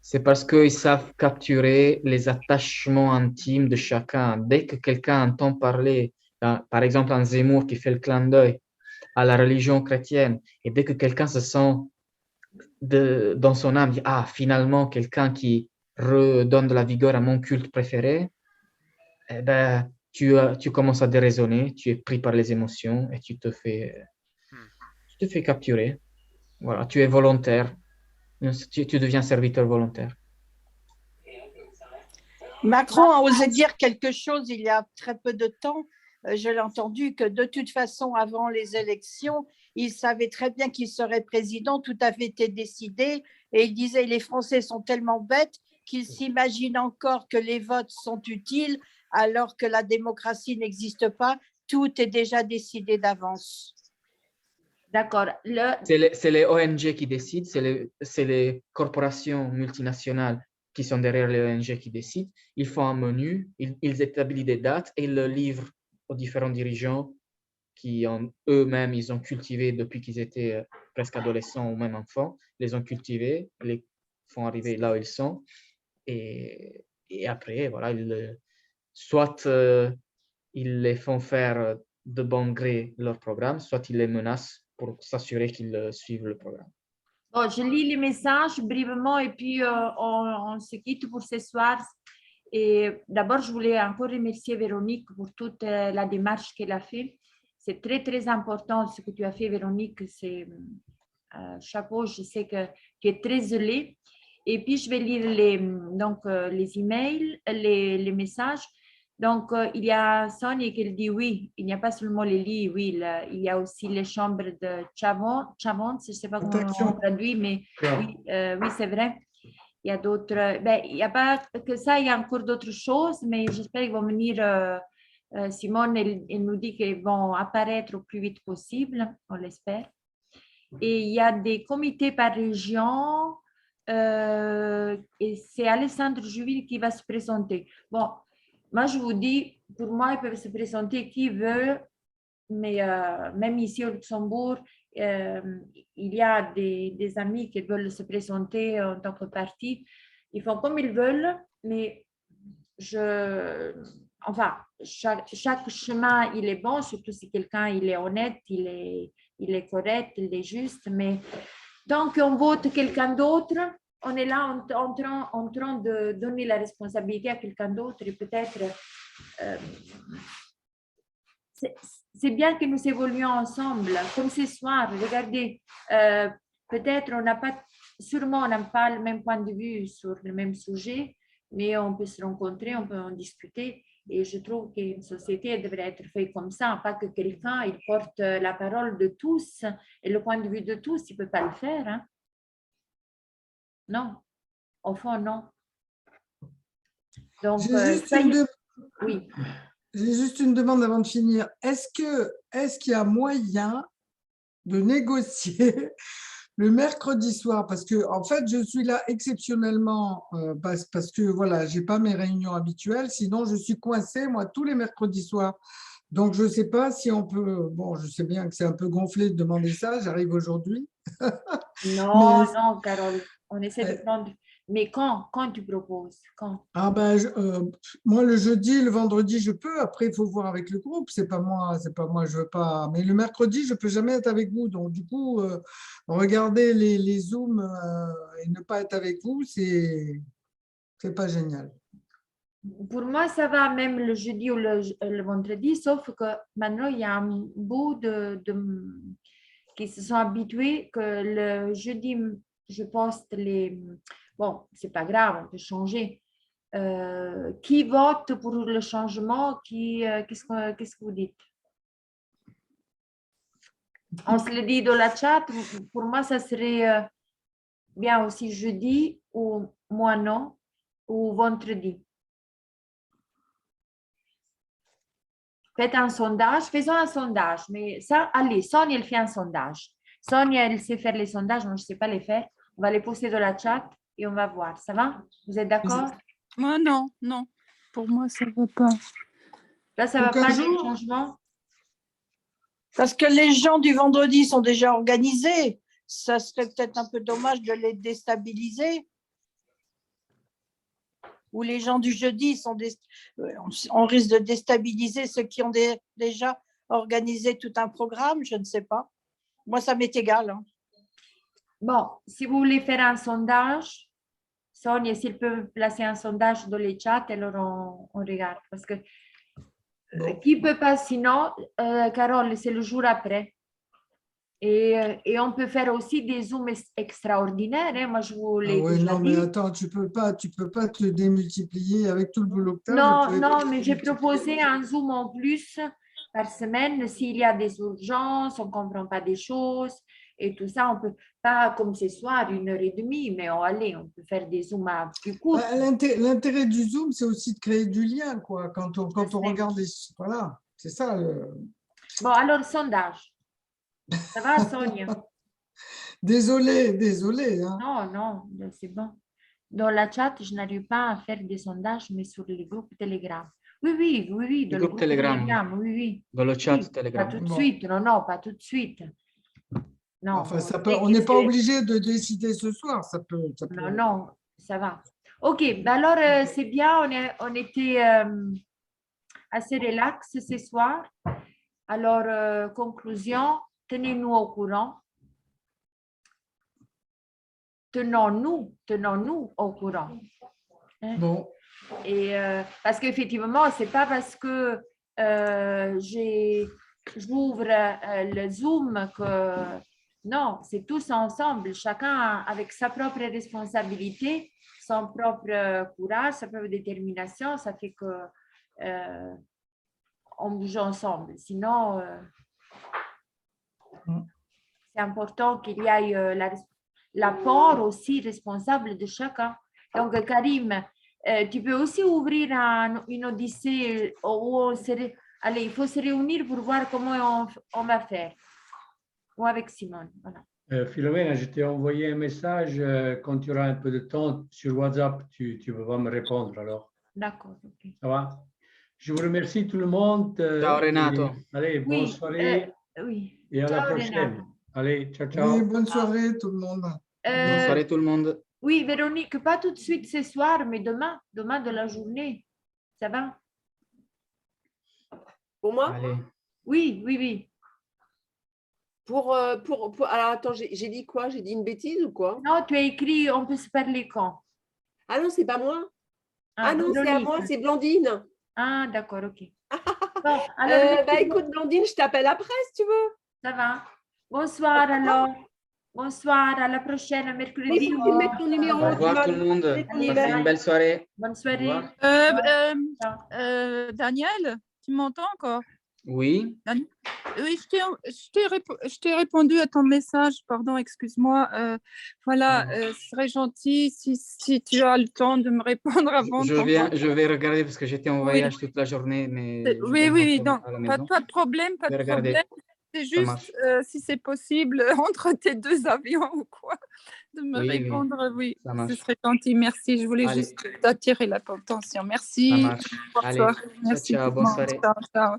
C'est parce qu'ils savent capturer les attachements intimes de chacun. Dès que quelqu'un entend parler, par exemple un Zemmour qui fait le clin d'œil à la religion chrétienne, et dès que quelqu'un se sent dans son âme, dit, ah, finalement, quelqu'un qui redonne de la vigueur à mon culte préféré, eh ben, tu commences à déraisonner, tu es pris par les émotions et tu te fais capturer. Voilà, tu es volontaire. Tu deviens serviteur volontaire. Macron a osé dire quelque chose il y a très peu de temps. Je l'ai entendu que de toute façon, avant les élections, il savait très bien qu'il serait président, tout avait été décidé. Et il disait, les Français sont tellement bêtes qu'ils s'imaginent encore que les votes sont utiles alors que la démocratie n'existe pas. Tout est déjà décidé d'avance. D'accord. C'est les ONG qui décident, c'est les corporations multinationales qui sont derrière les ONG qui décident. Ils font un menu, ils établissent des dates et ils le livrent aux différents dirigeants qui eux-mêmes, ils ont cultivé depuis qu'ils étaient presque adolescents ou même enfants, les ont cultivés, les font arriver là où ils sont. Et après, voilà, soit ils les font faire de bon gré leur programme, soit ils les menacent pour s'assurer qu'ils suivent le programme. Bon, je lis les messages brièvement et puis on se quitte pour ce soir. Et d'abord, je voulais encore remercier Véronique pour toute la démarche qu'elle a fait. C'est très, très important ce que tu as fait, Véronique. C'est chapeau, je sais que tu es très zélée. Et puis, je vais lire les emails, les messages. Donc, il y a Sonia qui dit oui, il n'y a pas seulement les lits, oui, il y a aussi les chambres de Chavons, je ne sais pas comment on traduit, mais oui, oui c'est vrai. Il y a d'autres, il n'y a pas que ça, il y a encore d'autres choses, mais j'espère qu'ils vont venir. Simone, elle nous dit qu'ils vont apparaître au plus vite possible, on l'espère. Et il y a des comités par région, et c'est Alessandre Juville qui va se présenter. Bon, moi, je vous dis, pour moi, ils peuvent se présenter qui veut, mais même ici au Luxembourg, il y a des amis qui veulent se présenter en tant que parti. Ils font comme ils veulent, mais chaque chemin, il est bon, surtout si quelqu'un il est honnête, il est correct, il est juste, mais tant qu'on vote quelqu'un d'autre, on est là en train de donner la responsabilité à quelqu'un d'autre et peut-être c'est bien que nous évoluions ensemble, comme ce soir. Regardez, peut-être sûrement on n'a pas le même point de vue sur le même sujet, mais on peut se rencontrer, on peut en discuter. Et je trouve qu'une société devrait être faite comme ça, pas que quelqu'un il porte la parole de tous et le point de vue de tous, il ne peut pas le faire. Hein? Non, au fond, non. Donc, oui. J'ai juste une demande avant de finir. Est-ce qu'il y a moyen de négocier le mercredi soir? Parce que, en fait, je suis là exceptionnellement parce que, voilà, je n'ai pas mes réunions habituelles. Sinon, je suis coincée, moi, tous les mercredis soirs. Donc, je ne sais pas si on peut… Bon, je sais bien que c'est un peu gonflé de demander ça. J'arrive aujourd'hui. Non, non, Carole. On essaie de prendre… Mais quand tu proposes? Quand? Moi, le jeudi, le vendredi, je peux. Après, il faut voir avec le groupe. C'est pas moi, je veux pas. Mais le mercredi, je peux jamais être avec vous. Donc, du coup, regarder les Zooms et ne pas être avec vous, c'est pas génial. Pour moi, ça va même le jeudi ou le vendredi, sauf que maintenant, il y a un bout qui se sont habitués que le jeudi, je poste les... Bon, c'est pas grave, on peut changer. Qui vote pour le changement? Qu'est-ce que vous dites? On se le dit dans la chat. Pour moi, ça serait bien aussi jeudi ou moi non, ou vendredi. Faites un sondage, faisons un sondage. Mais ça, allez, Sonia, elle fait un sondage. Sonia, elle sait faire les sondages, moi, je ne sais pas les faire. On va les poster dans la chat et on va voir. Ça va? Vous êtes d'accord? Moi, non, non. Pour moi, ça ne va pas. Là, ça ne va pas, le changement? Parce que les gens du vendredi sont déjà organisés. Ça serait peut-être un peu dommage de les déstabiliser. Ou les gens du jeudi sont on risque de déstabiliser ceux qui ont déjà organisé tout un programme, je ne sais pas. Moi, ça m'est égal. Hein. Bon, si vous voulez faire un sondage, Sonia, s'il peut placer un sondage dans les chats, alors on regarde. Parce que qui ne peut pas, sinon, Carole, c'est le jour après. Et on peut faire aussi des zooms extraordinaires. Hein. Moi, je vous l'ai oui, déjà non, dit. mais attends, tu peux pas te démultiplier avec tout le boulot que tu as. Non, non, mais j'ai proposé un zoom en plus par semaine. S'il y a des urgences, on ne comprend pas des choses et tout ça, on peut pas, comme ce soir, 1h30, mais allez, on peut faire des zooms à plus courts. L'intérêt du zoom, c'est aussi de créer du lien, quoi. Quand on regarde les... Voilà, c'est ça. Bon, alors, sondage. Ça va, Sonia? Désolé. Hein. Non, non, c'est bon. Dans la chat, je n'arrive pas à faire des sondages, mais sur les groupes Telegram. Oui, dans le groupe Telegram, oui. Dans le chat oui, Telegram. Pas tout de suite, non, pas tout de suite. Non, enfin, on n'est pas obligé de décider ce soir, ça peut... Non, ça va. Ok, alors c'est bien, on était assez relax ce soir. Alors, conclusion, tenez-nous au courant. Tenons-nous au courant. Hein? Bon. Et parce qu'effectivement, ce n'est pas parce que j'ouvre le Zoom que... Non, c'est tous ensemble, chacun avec sa propre responsabilité, son propre courage, sa propre détermination. Ça fait que on bouge ensemble. Sinon, c'est important qu'il y ait l'apport aussi responsable de chacun. Donc, Karim, tu peux aussi ouvrir une odyssée où allez, il faut se réunir pour voir comment on va faire. Ou avec Simone. Voilà. Philomène, je t'ai envoyé un message. Quand tu auras un peu de temps sur WhatsApp, tu vas me répondre alors. D'accord. Okay. Ça va? Je vous remercie tout le monde. Ciao Renato. Allez, bonne soirée. Oui. Et à ciao, la prochaine. Renato. Allez, ciao. Oui, bonne soirée tout le monde. Bonne soirée tout le monde. Oui, Véronique, pas tout de suite ce soir, mais demain de la journée. Ça va? Pour moi? Allez. Oui. Alors, attends, j'ai dit quoi? J'ai dit une bêtise ou quoi? Non, tu as écrit on peut se parler quand? Ah non, c'est pas moi. Ah non, c'est à moi, c'est Blandine. Ah, d'accord, ok. Bon, alors, écoute, Blandine, je t'appelle après si tu veux. Ça va. Bonsoir alors. Bonsoir, à la prochaine, mercredi. Il faut mettre ton numéro. Au revoir tout le monde. Passez une belle soirée. Bonne soirée. Daniel, tu m'entends encore? Oui. Oui, je t'ai répondu à ton message, pardon, excuse-moi. Voilà, ce serait gentil si tu as le temps de me répondre avant. Je vais regarder parce que j'étais en voyage toute la journée. Mais oui, non, pas de problème, pas de problème. C'est juste si c'est possible entre tes deux avions ou quoi, de me répondre. Oui, ce serait gentil. Merci. Je voulais juste t'attirer l'attention. Merci. Ça marche. Allez, merci. ciao, bonne soirée. Ciao.